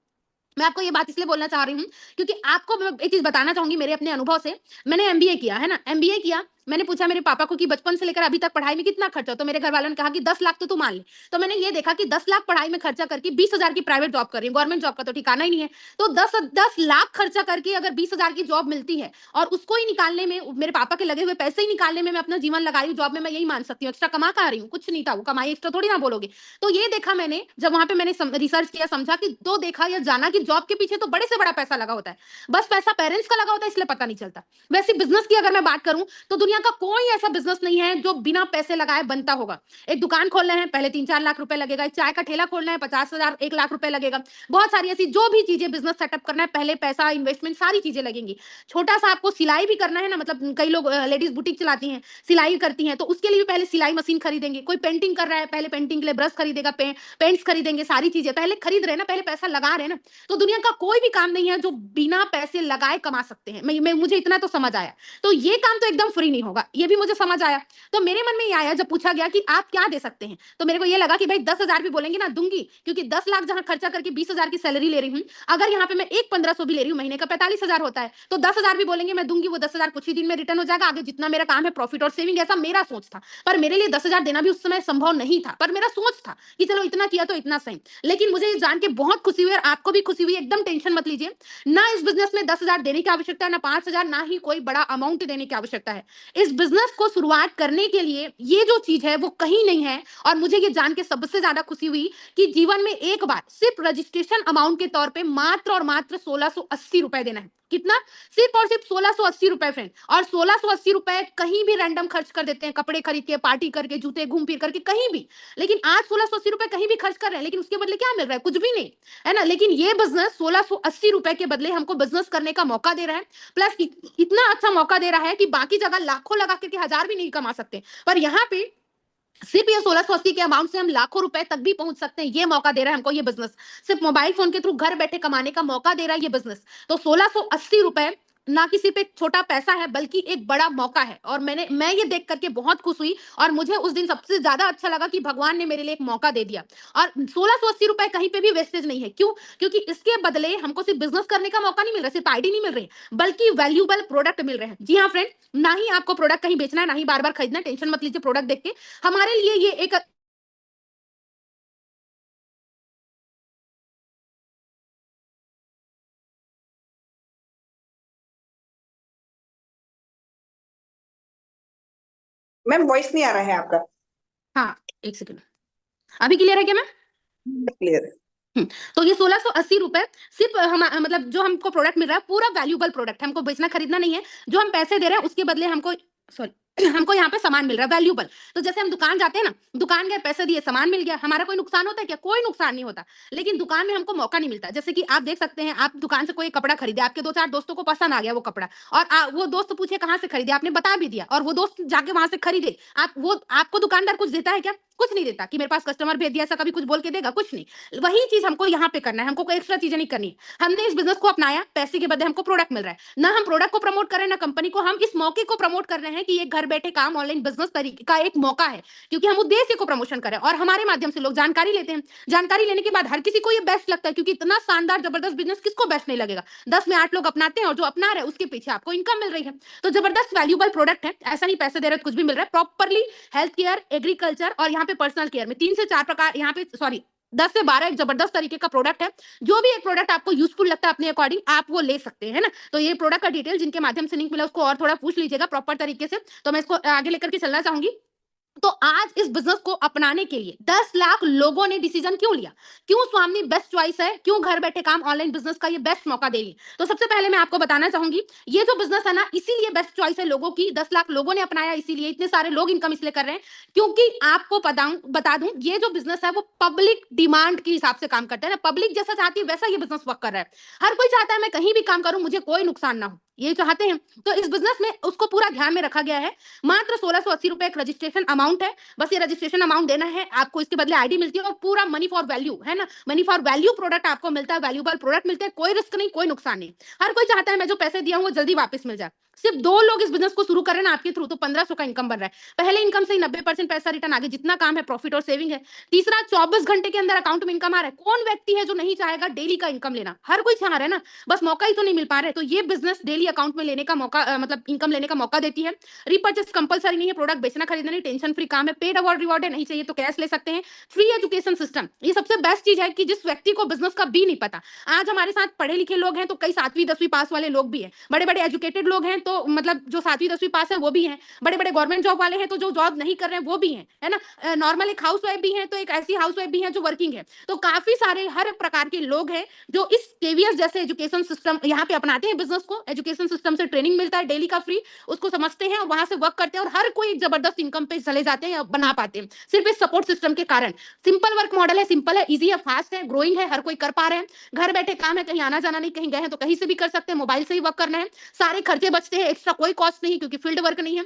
मैं आपको ये बात इसलिए बोलना चाह रही हूँ, क्योंकि आपको मैं एक चीज बताना चाहूंगी मेरे अपने अनुभव से। मैंने एमबीए किया है ना, एमबीए किया। मैंने पूछा मेरे पापा को कि बचपन से लेकर अभी तक पढ़ाई में कितना खर्चा, तो मेरे घर वालों ने कहा कि 10 लाख तो तू मान ले। तो मैंने ये देखा कि 10 लाख पढ़ाई में खर्चा करके 20,000 की प्राइवेट जॉब कर रही हूँ, गवर्नमेंट जॉब का तो ठिकाना ही नहीं है। तो 10 लाख खर्चा करके अगर 20,000 की जॉब मिलती है, और उसको ही निकालने में, मेरे पापा के लगे हुए पैसे ही निकालने में मैं अपना जीवन लगाई हूँ जॉब में, मैं यही मान सकती हूँ। एक्स्ट्रा कमा कर रही हूँ, कुछ नहीं था वो कमाई, एक्स्ट्रा थोड़ी ना बोलोगे। तो ये देखा मैंने, जब वहां पे मैंने रिसर्च किया, समझा कि, तो देखा या जाना कि जॉब के पीछे तो बड़े से बड़ा पैसा लगा होता है। बस पैसा पेरेंट्स का लगा होता है, इसलिए पता नहीं चलता। वैसे बिजनेस की अगर मैं बात करूं, तो दुनिया का कोई ऐसा बिजनेस नहीं है जो बिना पैसे लगाए बनता होगा। एक दुकान खोलना है, पहले 3-4 लाख रुपए लगेगा। एक चाय का ठेला खोलना है, 50,000 1 लाख रुपए लगेगा। बहुत सारी ऐसी जो भी चीजें बिजनेस सेटअप करना है, पहले पैसा, इन्वेस्टमेंट, सारी चीजें लगेंगी। छोटा सा आपको सिलाई भी करना है ना, मतलब कई लोग लेडीज बुटीक चलाती हैं, सिलाई करती हैं, तो उसके लिए भी पहले सिलाई मशीन खरीदेंगे। कोई पेंटिंग कर रहा है, पहले पेंटिंग के लिए ब्रश खरीदेगा, पेंट्स खरीदेंगे, सारी चीजें पहले खरीद रहे हैं ना, पहले पैसा लगा रहे हैं ना। तो दुनिया का कोई भी काम नहीं है जो बिना पैसे लगाए कमा सकते हैं। मुझे इतना तो समझ आया। तो ये काम तो एकदम फ्री नहीं होगा, ये भी मुझे समझ आया। तो मेरे मन में ये आया, जब पूछा गया कि आप क्या दे सकते हैं, तो मेरे को ये लगा कि भाई 10,000 भी बोलेंगे ना, दूंगी। क्योंकि 10 लाख जहां खर्चा करके 20,000 की सैलरी ले रही हूँ, अगर यहाँ पे मैं एक 1,500 भी ले रही हूँ, महीने का 45,000 होता है, तो 10,000 भी बोलेंगे मैं दूंगी। वो 10,000 कुछ ही दिन में रिटर्न हो जाएगा। आगे जितना मेरा काम है प्रॉफिट और सेविंग, ऐसा मेरा सोच था। पर मेरे लिए 10,000 देना भी उस समय संभव नहीं था, पर मेरा सोच था कि चलो इतना किया तो इतना सही। लेकिन मुझे ये जान के बहुत खुशी हुई, और आपको भी खुशी हुई, एकदम टेंशन मत लीजिए। ना इस बिजनेस में 10,000 देने की आवश्यकता है, ना 5,000, ना ही कोई बड़ा अमाउंट देने की आवश्यकता है। इस बिजनेस को शुरुआत करने के लिए ये जो चीज है वो कहीं नहीं है। और मुझे ये जान के सबसे ज्यादा खुशी हुई कि जीवन में एक बार सिर्फ रजिस्ट्रेशन अमाउंट के तौर पे मात्र और मात्र 1,680 रुपए देना है। कितना? सिर्फ और सिर्फ 1,680 रुपए फ्रेंड। और 1,680 रुपए कहीं भी रैंडम खर्च कर देते हैं, कपड़े खरीद के, पार्टी करके, जूते घूम फिर करके, कहीं भी। लेकिन आज 1,680 रुपए कहीं भी खर्च कर रहे हैं, लेकिन उसके बदले क्या मिल रहा है? कुछ भी नहीं, है ना। लेकिन ये बिजनेस 1,680 रुपए के बदले हमको बिजनेस करने का मौका दे रहा है। प्लस इतना अच्छा मौका दे रहा है कि बाकी जगह लाखों लगा करके हजार भी नहीं कमा सकते, पर यहाँ पे सिर्फ ये 1,680 के अमाउंट से हम लाखों रुपए तक भी पहुंच सकते हैं। ये मौका दे रहा है हमको ये बिजनेस। सिर्फ मोबाइल फोन के थ्रू घर बैठे कमाने का मौका दे रहा है ये बिजनेस। तो 1,680 रुपए ना कि सिर्फ एक छोटा पैसा है, बल्कि एक बड़ा मौका है। और मैं ये देख करके बहुत खुश हुई, और मुझे उस दिन सबसे ज्यादा अच्छा लगा कि भगवान ने मेरे लिए एक मौका दे दिया। और 1,680 रुपए कहीं पे भी वेस्टेज नहीं है। क्यों? क्योंकि इसके बदले हमको सिर्फ बिजनेस करने का मौका नहीं मिल रहा, सिर्फ आईडी नहीं मिल रही, बल्कि वैल्यूएबल प्रोडक्ट मिल रहे हैं। जी हाँ फ्रेंड, ना ही आपको प्रोडक्ट कहीं बेचना है, ना ही बार बार खरीदना है। टेंशन मत लीजिए प्रोडक्ट देख के। हमारे लिए ये एक मैम वॉइस नहीं आ रहा है आपका। हाँ, एक सेकंड, अभी क्लियर है क्या मैम? क्लियर है। तो ये 1680 रुपए सिर्फ हम मतलब जो हमको प्रोडक्ट मिल रहा है पूरा वैल्यूएबल प्रोडक्ट है, हमको बेचना खरीदना नहीं है। जो हम पैसे दे रहे हैं उसके बदले हमको सॉरी हमको यहाँ पे सामान मिल रहा है वैल्यूएबल। तो जैसे हम दुकान जाते हैं ना, दुकान गए पैसे दिए सामान मिल गया, हमारा कोई नुकसान होता है क्या? कोई नुकसान नहीं होता। लेकिन दुकान में हमको मौका नहीं मिलता। जैसे कि आप देख सकते हैं, आप दुकान से कोई कपड़ा खरीदे, आपके दो चार दोस्तों को पसंद आ गया वो कपड़ा, और वो दोस्त पूछे कहाँ से खरीदे, आपने बता भी दिया, और वो दोस्त जाके वहां से खरीदे, आप वो आपको दुकानदार कुछ देता है क्या? कुछ नहीं देता कि मेरे पास कस्टमर भेज दिया, ऐसा कभी कुछ बोल के देगा? कुछ नहीं। वही चीज हमको यहाँ पे करना है, हमको कोई एक्स्ट्रा चीजें नहीं करनी। हमने इस बिजनेस को अपनाया, पैसे के बदले हमको प्रोडक्ट मिल रहा है। ना हम प्रोडक्ट को प्रमोट कर रहे हैं ना कंपनी को, हम इस मौके को प्रमोट कर रहे हैं कि ये घर बैठे काम ऑनलाइन बिजनेस तरीके का एक मौका है, क्योंकि हम उद्देश्य को प्रमोशन कर रहे हैं और हमारे माध्यम से लोग जानकारी लेते हैं। जानकारी लेने के बाद हर किसी को ये बेस्ट लगता है, क्योंकि इतना शानदार जबरदस्त बिजनेस किसको बेस्ट नहीं लगेगा? 10 में 8 लोग अपनाते हैं और जो अपना रहे हैं उसके पीछे आपको इनकम मिल रही है। तो जबरदस्त वैल्यूएबल प्रोडक्ट है, ऐसा नहीं पैसे दे रहे तो कुछ भी मिल रहा है। प्रॉपर्ली हेल्थ केयर, एग्रीकल्चर और यहाँ पे पर्सनल केयर में 3 से 4 प्रकार, यहाँ पे सॉरी 10 से 12 एक जबरदस्त तरीके का प्रोडक्ट है। जो भी एक प्रोडक्ट आपको यूजफुल लगता है अपने अकॉर्डिंग आप वो ले सकते हैं, है ना? तो ये प्रोडक्ट का डिटेल जिनके माध्यम से लिंक मिला उसको और थोड़ा पूछ लीजिएगा प्रॉपर तरीके से, तो मैं इसको आगे लेकर के चलना चाहूंगी। तो आज इस बिजनेस को अपनाने के लिए 10 लाख लोगों ने डिसीजन क्यों लिया? क्यों स्वामी बेस्ट चॉइस है? क्यों घर बैठे काम ऑनलाइन बिजनेस का ये बेस्ट मौका दे रही है? तो सबसे पहले मैं आपको बताना चाहूंगी, ये जो बिजनेस है ना, इसीलिए बेस्ट चॉइस है लोगों की। 10 लाख लोगों ने अपनाया, इसीलिए इतने सारे लोग इनकम इसलिए कर रहे हैं क्योंकि आपको बता दूं, ये जो बिजनेस है वो पब्लिक डिमांड के हिसाब से काम करता है ना। पब्लिक जैसा चाहती है वैसा ये बिजनेस वर्क कर रहा है। हर कोई चाहता है मैं कहीं भी काम करूं मुझे कोई नुकसान ना हो, ये चाहते हैं। तो इस बिजनेस में उसको पूरा ध्यान में रखा गया है। मात्र 1680 रुपए एक रजिस्ट्रेशन अमाउंट है, बस ये रजिस्ट्रेशन अमाउंट देना है आपको, इसके बदले आईडी मिलती है और पूरा मनी फॉर वैल्यू, है ना? मनी फॉर वैल्यू प्रोडक्ट आपको मिलता है, वैल्यूएबल प्रोडक्ट मिलते हैं, कोई रिस्क नहीं, कोई नुकसान नहीं। हर कोई चाहता है मैं जो पैसे दिया हूं वो जल्दी वापस मिल जाए। सिर्फ 2 लोग इस बिजनेस को शुरू कर रहे हैं ना आपके थ्रू, तो 1500 का इनकम बन रहा है। पहले इनकम से ही 90% पैसा रिटर्न, आगे जितना काम है प्रॉफिट और सेविंग है। तीसरा 24 घंटे के अंदर अकाउंट में इनकम आ रहा है। कौन व्यक्ति है जो नहीं चाहेगा डेली का इनकम लेना? हर कोई चाह रहा है ना, बस मौका ही तो नहीं मिल पा रहा है। तो ये बिजनेस डेली अकाउंट में लेने का मौका मतलब इनकम लेने का मौका देती है। रिपर्चेस कंपलसरी नहीं है, प्रोडक्ट बेचना खरीदना नहीं, टेंशन फ्री काम है। पेड अवार्ड रिवॉर्ड है, नहीं चाहिए तो कैश ले सकते हैं। फ्री एजुकेशन सिस्टम, ये सबसे बेस्ट चीज है कि जिस व्यक्ति को बिजनेस का भी नहीं पता, आज हमारे साथ पढ़े लिखे लोग हैं तो कई 7वीं 10वीं पास वाले लोग भी हैं, बड़े बड़े एजुकेटेड लोग हैं तो मतलब जो 7वीं 10वीं पास है वो भी हैं, बड़े बड़े गवर्नमेंट जॉब वाले हैं तो जो जॉब नहीं कर रहे हैं वो भी हैं, है ना? नॉर्मल एक हाउस वाइफ भी है तो एक ऐसी हाउस वाइफ भी है जो वर्किंग है। तो काफी सारे हर प्रकार के लोग हैं जो इस केवीएस जैसे एजुकेशन सिस्टम यहाँ पे अपनाते हैं बिजनेस को। एजुकेशन सिस्टम से ट्रेनिंग मिलता है डेली का फ्री, उसको समझते हैं और वहां से वर्क करते हैं और हर कोई एक जबरदस्त इनकम पे चले जाते हैं या बना पाते हैं सिर्फ इस सपोर्ट सिस्टम के कारण। सिंपल वर्क मॉडल है, सिंपल है, इजी है, फास्ट है, ग्रोइंग है, हर कोई कर पा रहे हैं। घर बैठे काम है, कहीं आना जाना नहीं, कहीं गए हैं तो कहीं से भी कर सकते हैं, मोबाइल से ही वर्क करना है। सारे खर्चे बचते हैं, एक्स्ट्रा कोई कॉस्ट नहीं क्योंकि फील्ड वर्क नहीं है।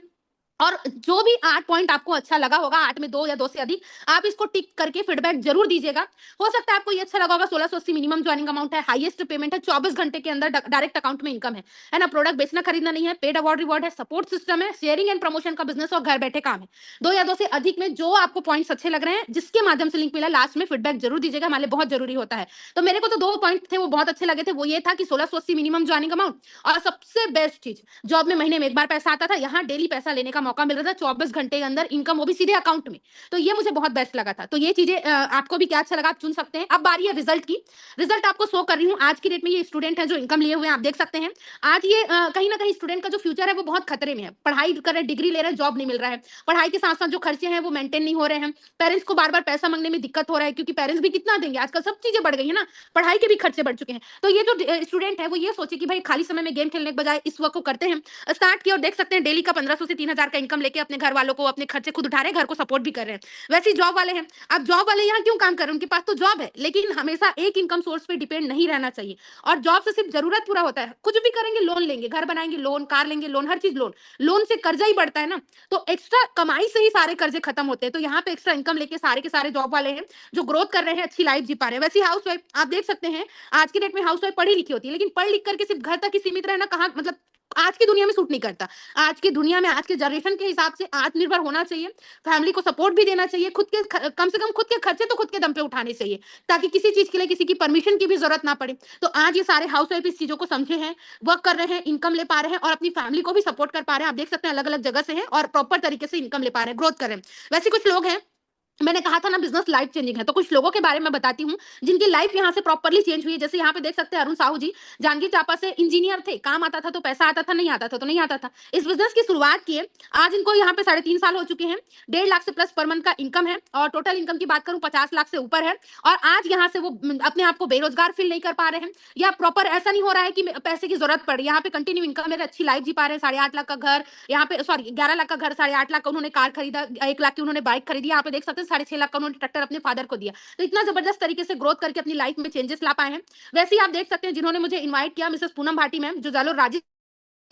और जो भी 8 पॉइंट आपको अच्छा लगा होगा, 8 में 2 या 2 से अधिक, आप इसको टिक करके फीडबैक जरूर दीजिएगा। हो सकता है आपको ये अच्छा लगा होगा। 1680 मिनिमम ज्वाइनिंग अमाउंट है, हाईएस्ट पेमेंट है, 24 घंटे के अंदर डायरेक्ट अकाउंट में इनकम है ना? प्रोडक्ट बेचना खरीदना नहीं है, पेड अवार्ड रिवॉर्ड है, सपोर्ट सिस्टम है, शेयरिंग एंड प्रमोशन का बिजनेस और घर बैठे काम है। 2 या 2 से अधिक में जो आपको पॉइंट्स अच्छे लग रहे हैं, जिसके माध्यम से लिंक मिला, लास्ट में फीडबैक जरूर दीजिएगा, हमारे लिए बहुत जरूरी होता है। तो मेरे को तो 2 पॉइंट थे वो बहुत अच्छे लगे थे, वो ये था कि 1680 मिनिमम ज्वाइनिंग अमाउंट, और सबसे बेस्ट चीज, जॉब में महीने में एक बार पैसा आता था, यहाँ डेली पैसा लेने का मौका मिल रहा था, 24 घंटे के अंदर इनकम, वो भी सीधे अकाउंट में। तो ये मुझे बहुत बेस्ट लगा था। तो ये चीजें आपको भी क्या अच्छा लगा आप चुन सकते हैं। अब बारी है रिजल्ट की। रिजल्ट आपको शो कर रही हूँ। आज की डेट में ये स्टूडेंट है जो इनकम लिए हुए हैं, आप देख सकते हैं। आज ये कहीं ना कहीं स्टूडेंट का जो फ्यूचर है वो बहुत खतरे में है। पढ़ाई कर रहे, डिग्री ले रहे हैं, जॉब नहीं मिल रहा है। पढ़ाई के साथ साथ जो खर्चे हैं वो मेंटेन नहीं हो रहे हैं। पेरेंट्स को बार बार पैसा मांगने में दिक्कत हो रहा है, क्योंकि पेरेंट्स भी कितना देंगे, आजकल सब चीजें बढ़ गई है ना, पढ़ाई के भी खर्चे बढ़ चुके हैं। तो ये जो स्टूडेंट है वो ये सोचे कि भाई खाली समय में गेम खेलने के बजाय इस वर्क को करते हैं, स्टार्ट किया और देख सकते हैं डेली का 1500 से 3000 का इनकम लेके अपने घर वालों को अपने खर्चे खुद उठा रहे हैं, घर को सपोर्ट भी कर रहे हैं। वैसे जॉब वाले हैं, अब जॉब वाले यहाँ क्यों काम कर रहे हैं? उनके पास तो जॉब है, लेकिन हमेशा एक इनकम सोर्स पे डिपेंड नहीं रहना चाहिए। और जॉब से सिर्फ जरूरत पूरा होता है, कुछ भी करेंगे लोन लेंगे, घर बनाएंगे लोन, कार लेंगे लोन, हर चीज लोन। लोन से कर्जा ही बढ़ता है ना, तो एक्स्ट्रा कमाई से ही सारे कर्जे खत्म होते हैं। तो यहाँ पे एक्स्ट्रा इनकम लेके सारे के सारे जॉब वाले हैं जो ग्रोथ कर रहे हैं, अच्छी लाइफ जी पा रहे हैं। वैसे हाउस वाइफ आप देख सकते हैं, आज की डेट में हाउस वाइफ पढ़ी लिखी होती है, लेकिन पढ़ लिख करके सिर्फ घर तक ही सीमित रहना कहाँ मतलब आज की दुनिया में सूट नहीं करता। आज की दुनिया में, आज के जनरेशन के हिसाब से आत्मनिर्भर होना चाहिए, फैमिली को सपोर्ट भी देना चाहिए, खुद के कम से कम खुद के खर्चे तो खुद के दम पे उठाने चाहिए, ताकि किसी चीज के लिए किसी की परमिशन की भी जरूरत ना पड़े। तो आज ये सारे हाउस वाइफ इस चीजों को समझे हैं, वर्क कर रहे हैं, इनकम ले पा रहे हैं और अपनी फैमिली को भी सपोर्ट कर पा रहे हैं। आप देख सकते हैं अलग अलग जगह से हैं और प्रॉपर तरीके से इनकम ले पा रहे हैं, ग्रोथ कर रहे हैं। वैसे कुछ लोग हैं मैंने कहा था ना बिजनेस लाइफ चेंजिंग है, तो कुछ लोगों के बारे में बताती हूँ जिनकी लाइफ यहाँ से प्रॉपर्ली चेंज हुई है। जैसे यहाँ पे देख सकते हैं अरुण साहू जी, जांजगीर चांपा से इंजीनियर थे, काम आता था तो पैसा आता था, नहीं आता था तो नहीं आता था। इस बिजनेस की शुरुआत की है, आज इनको यहाँ पे 3.5 साल हो चुके हैं। 1.5 लाख से प्लस पर मंथ का इनकम है और टोटल इनकम की बात करूँ 50 लाख से ऊपर है। और आज यहाँ से वो अपने आप को बेरोजगार फील नहीं कर पा रहे हैं, या प्रॉपर ऐसा नहीं हो रहा है कि पैसे की जरूरत पड़ रही है। यहाँ पे कंटिन्यू इनकम है, अच्छी लाइफ जी पा रहे हैं। 8.5 लाख का घर यहाँ पे, सॉरी 11 लाख का घर, 8.5 लाख का उन्होंने कार खरीदा, 1 लाख की उन्होंने बाइक खरीदी। यहाँ पे देख सकते हैं 6.5 लाख का उन्होंने ट्रैक्टर अपने फादर को दिया। तो इतना जबरदस्त तरीके से ग्रोथ करके अपनी लाइफ में चेंजेस ला पाए हैं। वैसे ही आप देख सकते हैं जिन्होंने मुझे इनवाइट किया, मिसेस पूनम भाटी मैम, जो जालोर राजस्थान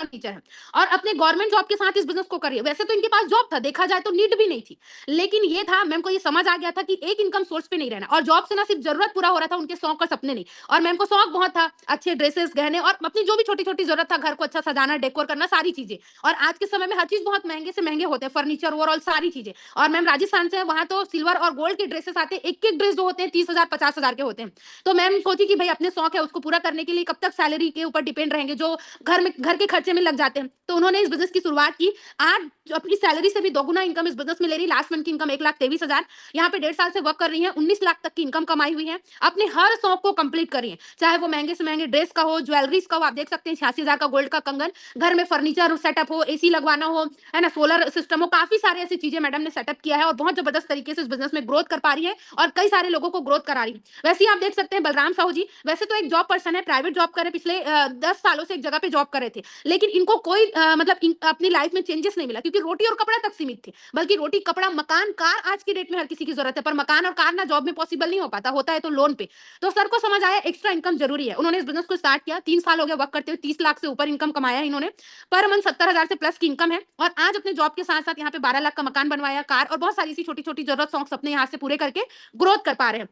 टीचर है और अपने गवर्नमेंट जॉब के साथ इस बिजनेस को कर रही है। वैसे तो इनके पास जॉब था, देखा जाए तो नीड भी नहीं थी, लेकिन ये था, मैम को ये समझ आ गया था कि एक इनकम सोर्स पे नहीं रहना, और जॉब से ना सिर्फ जरूरत पूरा हो रहा था, उनके शौक और सपने नहीं। और मैम को शौक बहुत था, अच्छे ड्रेसेस, गहने और अपनी जो भी छोटी छोटी जरूरत था, घर को अच्छा सजाना, डेकोर करना, सारी चीजें। और आज के समय में हर चीज बहुत महंगे से महंगे होते हैं, फर्नीचर, ओवरऑल सारी चीजें। और मैम राजस्थान से है, वहां तो सिल्वर और गोल्ड के ड्रेसेस आते हैं, एक एक ड्रेस जो होते हैं 30,000 50,000 के होते हैं। तो मैम सोची कि भाई अपने शौक है उसको पूरा करने के लिए कब तक सैलरी के ऊपर डिपेंड रहेंगे, जो घर के खर्चे में लग जाते हैं। तो उन्होंने इस बिजनेस की शुरुआत की। आज जो अपनी सैलरी से भी दोगुना इनकम इस बिजनेस में ले रही। लास्ट मंथ की इनकम 1,23,000। यहाँ पे 1.5 साल से वर्क कर रही है, 19 लाख तक की इनकम कमाई हुई है। अपने हर शौक को कंप्लीट कर रही है, चाहे वो महंगे से महंगे ड्रेस का हो, ज्वेलरीज का हो। आप देख सकते हैं 86,000 का गोल्ड का कंगन, घर में फर्नीचर सेटअप हो, एसी लगवाना हो, है ना, सोलर सिस्टम हो, काफी सारी ऐसी चीजें मैडम ने सेटअप किया है और बहुत जबरदस्त तरीके से इस बिजनेस में ग्रोथ कर पा रही है और कई सारे लोगों को ग्रोथ करा रही है। वैसे ही आप देख सकते हैं बलराम साहू जी, वैसे तो एक जॉब पर्सन है, प्राइवेट जॉब कर रहे, पिछले 10 सालों से एक जगह पे जॉब कर रहे थे, लेकिन इनको कोई मतलब अपनी लाइफ में चेंजेस नहीं मिला, क्योंकि रोटी और कपड़ा तक सीमित थे। बल्कि रोटी, कपड़ा, मकान, कार आज की डेट में हर किसी की जरूरत है, पर मकान और कार ना जॉब में पॉसिबल नहीं हो पाता, होता है तो लोन पे। तो सर को समझ आया एक्स्ट्रा इनकम जरूरी है। उन्होंने इस बिजनेस को स्टार्ट किया, 3 साल हो गया वर्क करते हुए, 30 लाख से ऊपर इनकम कमाया है इन्होंने। पर मंथ 70,000 से प्लस की इनकम है और आज अपने जॉब के साथ साथ यहाँ पे 12 लाख का मकान बनवाया, कार और बहुत सारी ऐसी छोटी छोटी जरूरत, शौक, सपने यहाँ से पूरे करके ग्रोथ कर पा रहे हैं।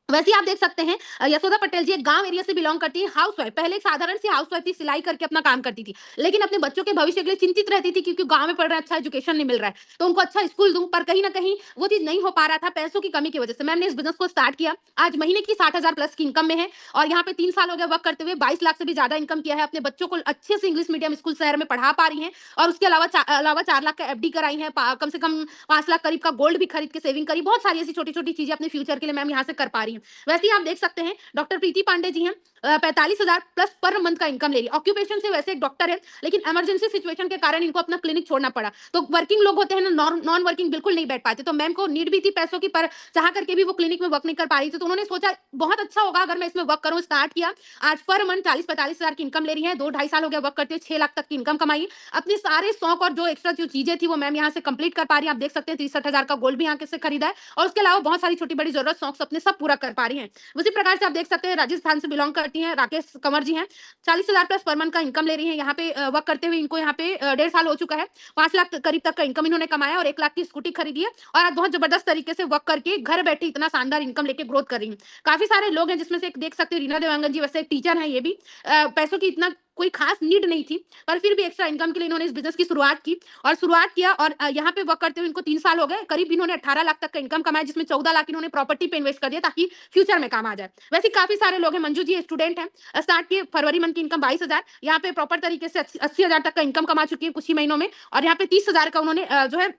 वैसे ही आप देख सकते हैं यशोदा पटेल जी एक गांव एरिया से बिलोंग करती है, हाउसवाइफ, पहले एक साधारण सी हाउसवाइफ थी, सिलाई करके अपना काम करती थी, लेकिन अपने बच्चों के भविष्य के लिए चिंतित रहती थी, क्योंकि गांव में पढ़ रहे हैं, अच्छा एजुकेशन नहीं मिल रहा है, तो उनको अच्छा स्कूल दूं, पर कहीं ना कहीं वो चीज नहीं हो पा रहा था पैसों की कमी की वजह से। मैंने इस बिजनेस को स्टार्ट किया, आज महीने की 60,000 प्लस की इनकम में है और यहाँ पे 3 साल हो गया वर्क करते हुए, 22 लाख से भी ज्यादा इनकम किया है। अपने बच्चों को अच्छे से इंग्लिश मीडियम स्कूल शहर में पढ़ा पा रही है और उसके अलावा 4 लाख का एफडी कराई है, कम से कम 5 लाख करीब का गोल्ड भी खरीद के सेविंग करी, बहुत सारी ऐसी छोटी छोटी चीजें अपने फ्यूचर के लिए मैम यहाँ से कर पा रही है। वैसे ही आप देख सकते हैं डॉक्टर प्रीति पांडे जी हैं, 45,000 प्लस पर मंथ का इनकम ले रही। ऑक्यूपेशन से वैसे एक डॉक्टर है, लेकिन इमरजेंसी सिचुएशन के कारण इनको अपना क्लिनिक छोड़ना पड़ा। तो वर्किंग लोग होते हैं ना, नॉन वर्किंग बिल्कुल नहीं बैठ पाते, तो मैम को नीड भी थी पैसों की, पर चाह करके भी वो क्लिनिक में वर्क नहीं कर पा रही थी। तो उन्होंने सोचा बहुत अच्छा होगा अगर मैं इसमें वर्क करूं, स्टार्ट किया। आज पर मंथ 40-45,000 की इनकम ले रही है, 2-2.5 साल हो गया वर्क करते हुए, 6 लाख तक की इनकम कमाई। अपने सारे शौक और जो एक्स्ट्रा जो चीजें थी वो मैम यहाँ से कंप्लीट कर पा रही है। आप देख सकते हैं 63,000 का गोल्ड भी यहाँ से खरीदा है और उसके अलावा बहुत सारी छोटी बड़ी जरूरत, शौक, सपने सब पूरा कर पा रही है। उसी प्रकार से आप देख सकते हैं राजस्थान से बिलोंग करती हैं राकेश कंवर जी हैं, 40,000 प्लस पर मंथ का इनकम ले रही हैं। यहाँ पे वर्क करते हुए इनको यहाँ पे 1.5 साल हो चुका है, 5 लाख करीब तक का इनकम इन्होंने कमाया और 1 लाख की स्कूटी खरीदी है और आज बहुत जबरदस्त तरीके से वर्क करके घर बैठे इतना शानदार इनकम लेके ग्रोथ कर रही है। काफी सारे लोग हैं जिसमें से एक देख सकते हैं रीना देवांगन जी, वैसे एक टीचर है, ये भी पैसों की इतना कोई खास नीड नहीं थी, पर फिर भी एक्स्ट्रा इनकम के लिए इन्होंने इस बिजनेस की शुरुआत की और शुरुआत किया और यहाँ पे वर्क करते हुए इनको 3 साल हो गए, करीब इन्होंने 18 लाख तक का इनकम कमाया, जिसमें 14 लाख इन्होंने प्रॉपर्टी पे इन्वेस्ट कर दिया ताकि फ्यूचर में काम आ जाए। वैसे काफी सारे लोग हैं, मंजू जी स्टूडेंट हैं, स्टार्ट किए फरवरी मंथ की इनकम 22,000, यहाँ पे प्रॉपर तरीके से 80,000 तक का इनकम कमा चुकी है कुछ ही महीनों में और यहाँ पे 30,000 का उन्होंने जो है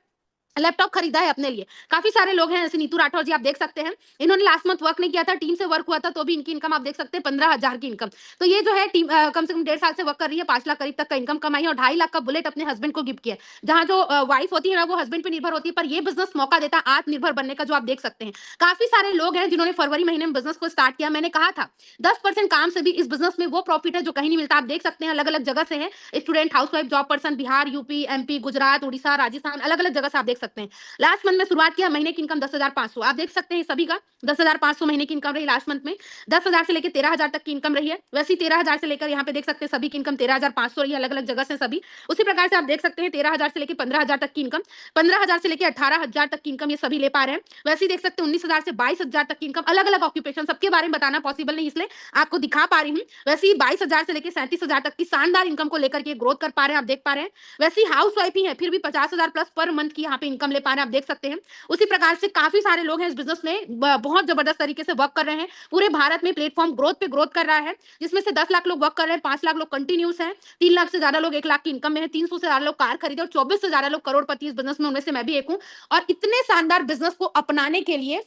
लैपटॉप खरीदा है अपने लिए। काफी सारे लोग हैं, जैसे नीतू राठौर जी आप देख सकते हैं, इन्होंने लास्ट मंथ वर्क नहीं किया था, टीम से वर्क हुआ था, तो भी इनकी इनकम आप देख सकते हैं 15,000 की इनकम। तो ये जो है टीम कम से कम 1.5 साल से वर्क कर रही है, 5 लाख करीब तक का इनकम कमाई है और 2.5 लाख का बुलेट अपने हस्बैंड को गिफ्ट किया। जहां जो वाइफ होती है ना वो हस्बैंड पे निर्भर होती है, पर ये बिजनेस मौका देता है आत्मनिर्भर बनने का, जो आप देख सकते हैं। काफी सारे लोग हैं जिन्होंने फरवरी महीने में बिजनेस को स्टार्ट किया। मैंने कहा था 10% काम से भी इस बिजनेस में वो प्रॉफिट है जो कहीं नहीं मिलता। आप देख सकते हैं अलग अलग जगह से है, student, housewife, job person, Bihar, UP, MP, Gujarat, Orissa, Rajasthan, अलग अलग जगह से आप देख सकते हैं। लास्ट मंथ में शुरुआत किया, महीने की इनकम 10,500, आप देख सकते हैं सभी का 10,500 महीने की इनकम रही लास्ट मंथ में। 10,000 से लेकर 13,000 तक की इनकम रही है। वैसे 13,000 से लेकर यहाँ पे देख सकते हैं सभी की इनकम 13,500 रही है, अलग अलग जगह से सभी। उसी प्रकार से आप देख सकते हैं 13,000 से लेकर 15,000 तक की इनकम, 15,000 से लेकर 18,000 तक की इनकम ये सभी ले पा रहे हैं। वैसे ही देख सकते हैं 19,000 से 22,000 तक की इनकम, अलग अलग ऑक्यूपेशन, सबके बारे में बताना पॉसिबल नहीं, इसलिए आपको दिखा पा रही हूँ। वैसे ही 22,000 से लेकर 37,000 तक की शानदार इनकम को लेकर के ग्रोथ कर पा रहे हैं, आप देख पा रहे हैं। वैसे ही हाउस वाइफ ही है, फिर भी 50,000 प्लस पर मंथ की यहाँ पे इनकम ले पा रहे हैं, आप देख सकते हैं। उसी प्रकार से काफी सारे लोग हैं इस बिजनेस में बहुत जबरदस्त तरीके से वर्क कर रहे हैं। पूरे भारत में प्लेटफॉर्म ग्रोथ पे ग्रोथ कर रहा है, जिसमें से 10 लाख लोग वर्क कर रहे हैं, 5 लाख लोग कंटिन्यूस हैं, 3 लाख से ज्यादा लोग 1 लाख की इनकम में है, 300 से ज्यादा लोग कार खरीदे और 24 से ज्यादा लोग करोड़पति इस बिजनेस में, उनमें से मैं भी एक हूँ। और इतने शानदार बिजनेस को अपनाने के लिए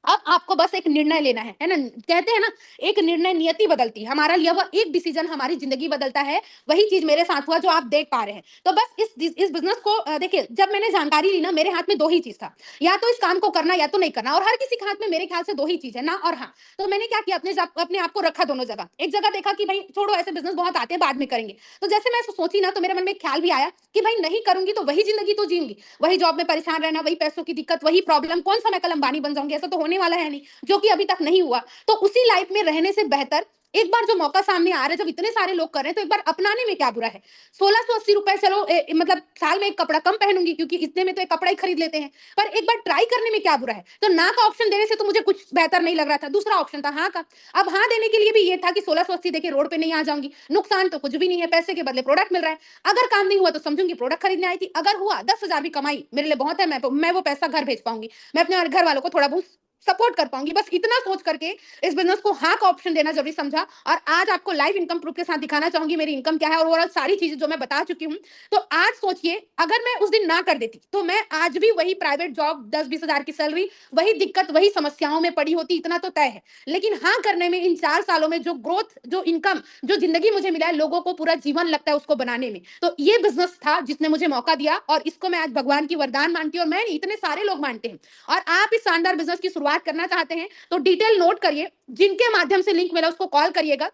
अब आपको बस एक निर्णय लेना है ना? कहते हैं ना, एक निर्णय नियति बदलती है। हमारा लिया हुआ एक डिसीजन हमारी जिंदगी बदलता है। वही चीज मेरे साथ हुआ जो आप देख पा रहे हैं। तो बस इस बिजनेस को देखिए, जब मैंने जानकारी ली ना, मेरे हाथ में दो ही चीज था, या तो इस काम को करना या तो नहीं करना। और हर किसी के हाथ में मेरे ख्याल से दो ही चीज है, ना और हाँ। तो मैंने क्या किया, अपने आप को रखा दोनों जगह। एक जगह देखा कि भाई छोड़ो, ऐसे बिजनेस बहुत आते हैं, बाद में करेंगे। तो जैसे मैं सोची ना, तो मेरे मन में एक ख्याल भी आया कि भाई नहीं करूंगी तो वही जिंदगी तो जीऊंगी, वही जॉब में परेशान रहना, वही पैसों की दिक्कत, वही प्रॉब्लम। कौन सा मैं कल अंबानी बन जाऊंगी? ऐसा तो होने वाला है नहीं, जो कि अभी तक नहीं हुआ। तो उसी लाइफ में रहने से बेहतर एक बार जो मौका सामने आ रहा है, जब इतने सारे लोग कर रहे हैं, तो एक बार अपनाने में क्या बुरा है? 1680 रुपए, चलो मतलब साल में एक कपड़ा कम पहनूंगी, क्योंकि इतने में तो एक कपड़ा ही खरीद लेते हैं। पर एक बार ट्राई करने में क्या बुरा है? तो ना का ऑप्शन देने से तो मुझे कुछ बेहतर नहीं लग रहा था। दूसरा ऑप्शन था हाँ का। अब हाँ देने के लिए भी ये था कि 1680 देके रोड पे नहीं आ जाऊंगी, नुकसान तो कुछ भी नहीं है, पैसे के बदले प्रोडक्ट मिल रहा है। अगर काम नहीं हुआ तो समझूंगी प्रोडक्ट खरीदने आई थी, अगर हुआ 10,000 भी कमाई मेरे लिए बहुत है। मैं वो पैसा घर भेज पाऊंगी, मैं अपने घर वालों को थोड़ा बहुत सपोर्ट कर पाऊंगी। बस इतना सोच करके इस बिजनेस को हाँ का ऑप्शन देना जरूरी समझा। और आज आपको लाइव इनकम प्रूफ के साथ दिखाना चाहूंगी मेरी इनकम क्या है और ओवरऑल सारी चीजें जो मैं बता चुकी हूँ। तो आज सोचिए, अगर मैं उस दिन ना कर देती तो मैं आज भी वही प्राइवेट जॉब, 10-20 हजार की सैलरी, वही दिक्कत, वही समस्याओं में पड़ी होती, इतना तो तय है। लेकिन हाँ करने में, इन 4 सालों में जो ग्रोथ, जो इनकम, जो जिंदगी मुझे मिला है, लोगों को पूरा जीवन लगता है उसको बनाने में। तो ये बिजनेस था जिसने मुझे मौका दिया, और इसको मैं आज भगवान की वरदान मानती हूँ, और मैं इतने सारे लोग मानते हैं। और आप इस शानदार बिजनेस की शुरुआत करना चाहते हैं तो डिटेल नोट करिए, जिनके माध्यम से लिंक मिला उसको कॉल करिएगा।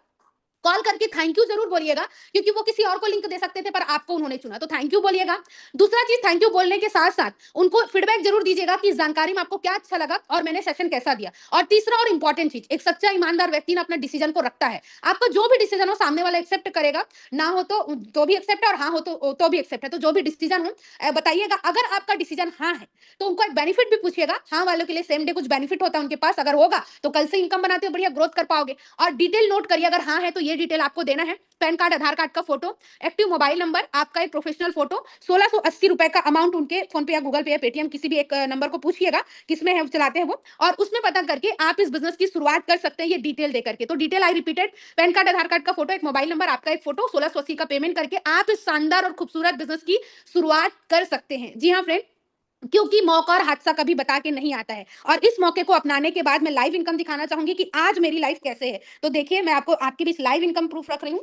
कॉल करके थैंक यू जरूर बोलिएगा, क्योंकि वो किसी और को लिंक दे सकते थे पर आपको उन्होंने चुना, तो थैंक यू बोलिएगा। दूसरा चीज, थैंक यू बोलने के साथ साथ उनको फीडबैक जरूर दीजिएगा कि इस जानकारी में आपको क्या अच्छा लगा और मैंने सेशन कैसा दिया। और तीसरा और इंपॉर्टेंट चीज, एक सच्चा ईमानदार व्यक्ति ना अपना डिसीजन को रखता है। आपका जो भी डिसीजन हो सामने वाला एक्सेप्ट करेगा, ना हो तो भी एक्सेप्ट है, और हाँ हो तो भी एक्सेप्ट है। तो जो भी डिसीजन हो बताइएगा। अगर आपका डिसीजन हाँ है तो उनको एक बेनिफिट भी पूछिएगा। हाँ वालों के लिए सेम डे कुछ बेनिफिट होता है उनके पास, अगर होगा तो कल से इनकम बनाते हो, बढ़िया ग्रोथ कर पाओगे। और डिटेल नोट करिए, अगर हाँ है तो ये डिटेल आपको देना है, पैन कार्ड, आधार कार्ड का फोटो, एक्टिव मोबाइल नंबर, आपका एक प्रोफेशनल फोटो, 1680 रुपए का अमाउंट उनके फोन पे या गूगल पे या पेटीएम किसी भी एक नंबर को पूछिएगा किसमें है चलाते हैं वो, और उसमें पता करके आप इस बिजनेस की शुरुआत कर सकते हैं, ये डिटेल दे करके। तो detail I repeated, pan card, Aadhaar card का फोटो, एक मोबाइल नंबर, आपका एक फोटो, 1680 का पेमेंट करके आप इस शानदार और खूबसूरत बिजनेस की शुरुआत कर सकते हैं। जी हाँ फ्रेंड, क्योंकि मौका और हादसा कभी बता के नहीं आता है। और इस मौके को अपनाने के बाद मैं लाइव इनकम दिखाना चाहूंगी कि आज मेरी लाइफ कैसे है। तो देखिए, मैं आपको आपके बीच लाइव इनकम प्रूफ रख रही हूँ।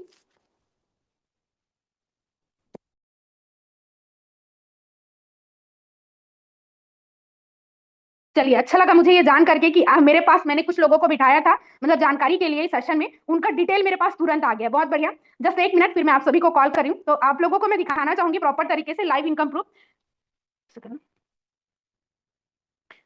चलिए, अच्छा लगा मुझे ये जान करके कि मेरे पास, मैंने कुछ लोगों को बिठाया था मतलब जानकारी के लिए इस सेशन में, उनका डिटेल मेरे पास तुरंत आ गया। बहुत बढ़िया। जस्ट एक मिनट, फिर मैं आप सभी को कॉल कर रही हूँ। तो आप लोगों को मैं दिखाना चाहूंगी प्रॉपर तरीके से लाइव इनकम प्रूफ।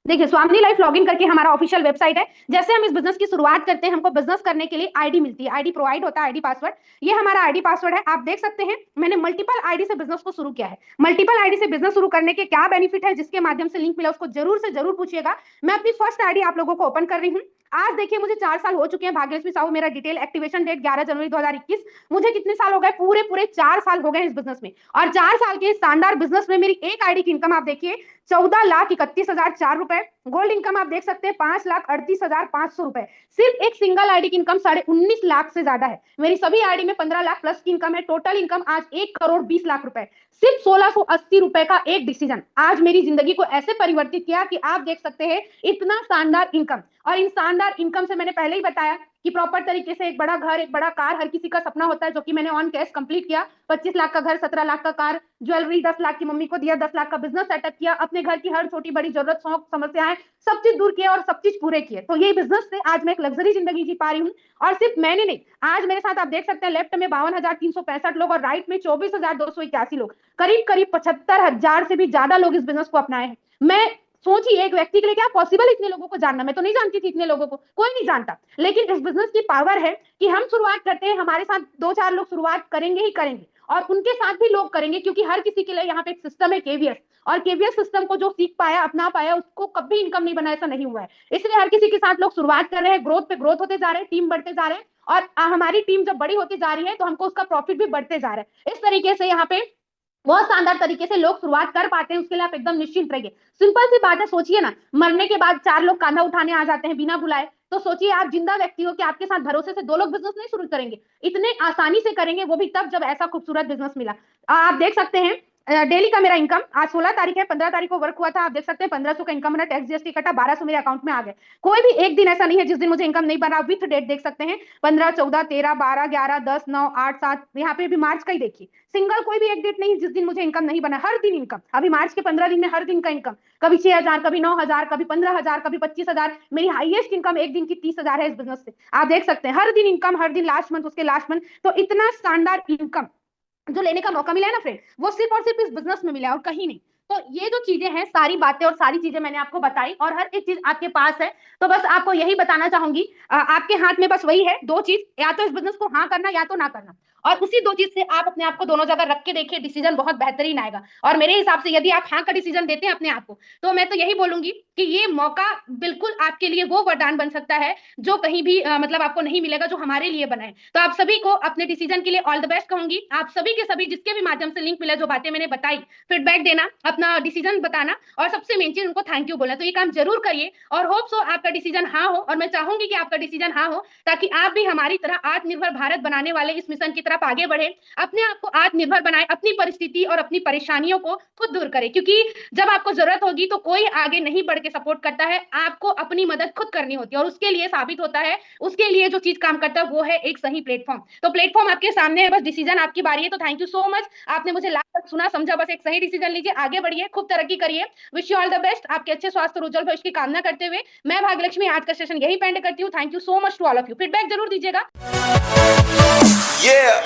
देखिए, स्वामी लाइफ लॉगिन करके हमारा ऑफिशियल वेबसाइट है। जैसे हम इस बिजनेस की शुरुआत करते हैं, हमको बिजनेस करने के लिए आईडी मिलती है, आईडी प्रोवाइड होता है, आईडी पासवर्ड। ये हमारा आईडी पासवर्ड है, आप देख सकते हैं। मैंने मल्टीपल आईडी से बिजनेस को शुरू किया है। मल्टीपल आईडी से बिजनेस शुरू करने के क्या बेनिफिट है, जिसके माध्यम से लिंक मिला उसको जरूर से जरूर पूछिएगा। मैं अपनी फर्स्ट आईडी आप लोगों को ओपन कर रही हूँ। आज देखिए, मुझे 4 साल हो चुके हैं। भाग्यलक्ष्मी साहू मेरा डिटेल, एक्टिवेशन डेट 11 जनवरी 2021। मुझे कितने साल हो गए? पूरे 4 साल हो गए इस बिजनेस में। और 4 साल के शानदार बिजनेस में मेरी एक आईडी की इनकम आप देखिए 14,31,004 रुपए। गोल्ड इनकम आप देख सकते हैं 5,38,500 रुपए। सिर्फ एक सिंगल आईडी की इनकम 19.5 लाख से ज्यादा है। मेरी सभी आईडी में 15 लाख प्लस की इनकम है। टोटल इनकम आज 1,20,00,000 रुपए। सिर्फ 1680 रुपए का एक डिसीजन आज मेरी जिंदगी को ऐसे परिवर्तित किया कि आप देख सकते हैं इतना शानदार इनकम। और इन शानदार इनकम से मैंने पहले ही बताया कि प्रॉपर तरीके से एक बड़ा घर, एक बड़ा कार हर किसी का सपना होता है, जो कि मैंने ऑन कैश कंप्लीट किया। 25 लाख का घर, 17 लाख का कार, ज्वेलरी 10 लाख की मम्मी को दिया, 10 लाख का बिजनेस सेटअप किया, अपने घर की हर छोटी बड़ी जरूरत, शौक, समस्याएं, सब चीज दूर किया और सब चीज पूरे किए। तो ये बिजनेस से आज मैं एक लग्जरी जिंदगी जी पा रही हूँ। और सिर्फ मैंने नहीं, आज मेरे साथ आप देख सकते हैं लेफ्ट में 52,365 लोग और राइट में 24,281 लोग, करीब करीब 75,000 से भी ज्यादा लोग इस बिजनेस को अपनाए हैं। मैं सोचिए, एक व्यक्ति के लिए क्या पॉसिबल इतने लोगों को जानना? मैं तो नहीं जानती थी इतने लोगों को, कोई नहीं जानता। लेकिन इस बिजनेस की पावर है कि हम शुरुआत करते हैं, हमारे साथ 2-4 लोग शुरुआत करेंगे ही करेंगे, और उनके साथ भी लोग करेंगे, क्योंकि हर किसी के लिए यहाँ पे एक सिस्टम है केवीएस। और केवीएस सिस्टम को जो सीख पाया, अपना पाया, उसको कभी इनकम नहीं बना, ऐसा नहीं हुआ है। इसलिए हर किसी के साथ लोग शुरुआत कर रहे हैं, ग्रोथ पे ग्रोथ होते जा रहे हैं, टीम बढ़ते जा रहे हैं। और हमारी टीम जब बड़ी होती जा रही है तो हमको उसका प्रॉफिट भी बढ़ते जा रहा है। इस तरीके से यहाँ पे बहुत शानदार तरीके से लोग शुरुआत कर पाते हैं, उसके लिए आप एकदम निश्चिंत रहिए। सिंपल सी बात है, सोचिए ना, मरने के बाद 4 लोग कांधा उठाने आ जाते हैं बिना बुलाए, तो सोचिए आप जिंदा व्यक्ति हो कि आपके साथ भरोसे से 2 लोग बिज़नेस नहीं शुरू करेंगे। इतने आसानी से करेंगे, वो भी तब जब ऐसा खूबसूरत बिज़नेस मिला। आप देख सकते हैं डेली का मेरा इनकम आज 16 तारीख है, 15 तारीख को वर्क हुआ था, आप देख सकते हैं 1500 का इनकम मेरा, टैक्स जीएसटी कटा, 1200 मेरे अकाउंट में आ गए। कोई भी एक दिन ऐसा नहीं है जिस दिन मुझे इनकम नहीं बना। विथ डेट देख सकते हैं 15, 14, 13, 12, 11, 10, 9, 8, 7, यहाँ पे भी मार्च का ही देखिए। सिंगल कोई भी एक डेट नहीं जिस दिन मुझे इनकम नहीं बना, हर दिन इनकम। अभी मार्च के 15 दिन में हर दिन का इनकम, कभी 6000, कभी 9000, कभी 15000, कभी 25000। मेरी हाईएस्ट इनकम एक दिन की 30000 है इस बिजनेस से। आप देख सकते हैं हर दिन इनकम, हर दिन लास्ट मंथ, उसके लास्ट मंथ। तो इतना शानदार इनकम जो लेने का मौका मिला है ना फ्रेंड, वो सिर्फ और सिर्फ इस बिजनेस में मिला है और कहीं नहीं। तो ये जो चीजें हैं, सारी बातें और सारी चीजें मैंने आपको बताई और हर एक चीज आपके पास है। तो बस आपको यही बताना चाहूंगी, आपके हाथ में बस वही है, 2 चीज, या तो इस बिजनेस को हाँ करना या तो ना करना। और उसी 2 चीज से आप अपने आप को दोनों जगह रख के देखिए, डिसीजन बहुत बेहतरीन आएगा। और मेरे हिसाब से यदि आप हाँ का डिसीजन देते हैं अपने आप को, तो मैं तो यही बोलूंगी कि ये मौका बिल्कुल आपके लिए वो वरदान बन सकता है जो कहीं भी मतलब आपको नहीं मिलेगा, जो हमारे लिए बना है। तो आप सभी को अपने डिसीजन के लिए ऑल द बेस्ट कहूंगी। आप सभी के सभी जिसके भी माध्यम से लिंक मिला, जो बातें मैंने बताई, फीडबैक देना, अपना डिसीजन बताना और सबसे मेन चीज उनको थैंक यू बोलना। तो ये काम जरूर करिए और होप सो आपका डिसीजन हाँ हो, और मैं चाहूंगी कि आपका डिसीजन हाँ हो, ताकि आप भी हमारी तरह आत्मनिर्भर भारत बनाने वाले इस मिशन की तरफ आगे बढ़े, अपने आप को आत्मनिर्भर बनाए, अपनी परिस्थिति और अपनी परेशानियों को खुद दूर करे। क्योंकि जब आपको जरूरत होगी तो कोई आगे नहीं बढ़ के सपोर्ट करता है, आपको अपनी मदद खुद करनी होती है। और उसके लिए साबित होता है, उसके लिए जो चीज काम करता है वो है एक सही प्लेटफॉर्म। तो प्लेटफॉर्म आपके सामने है, बस डिसीजन आपकी बारी है। तो थैंक यू सो मच, आपने मुझे लास्ट तक सुना समझा। बस एक सही डिसीजन लीजिए, आगे बढ़िए, खूब तरक्की करिए। Wish you all the best. आपके अच्छे स्वास्थ्य और उज्जवल भविष्य की कामना करते हुए मैं भाग्यलक्ष्मी आज का सेशन यही पेंड करती हूँ। Thank you so much to all of you. Feedback जरूर दीजिएगा। Yeah.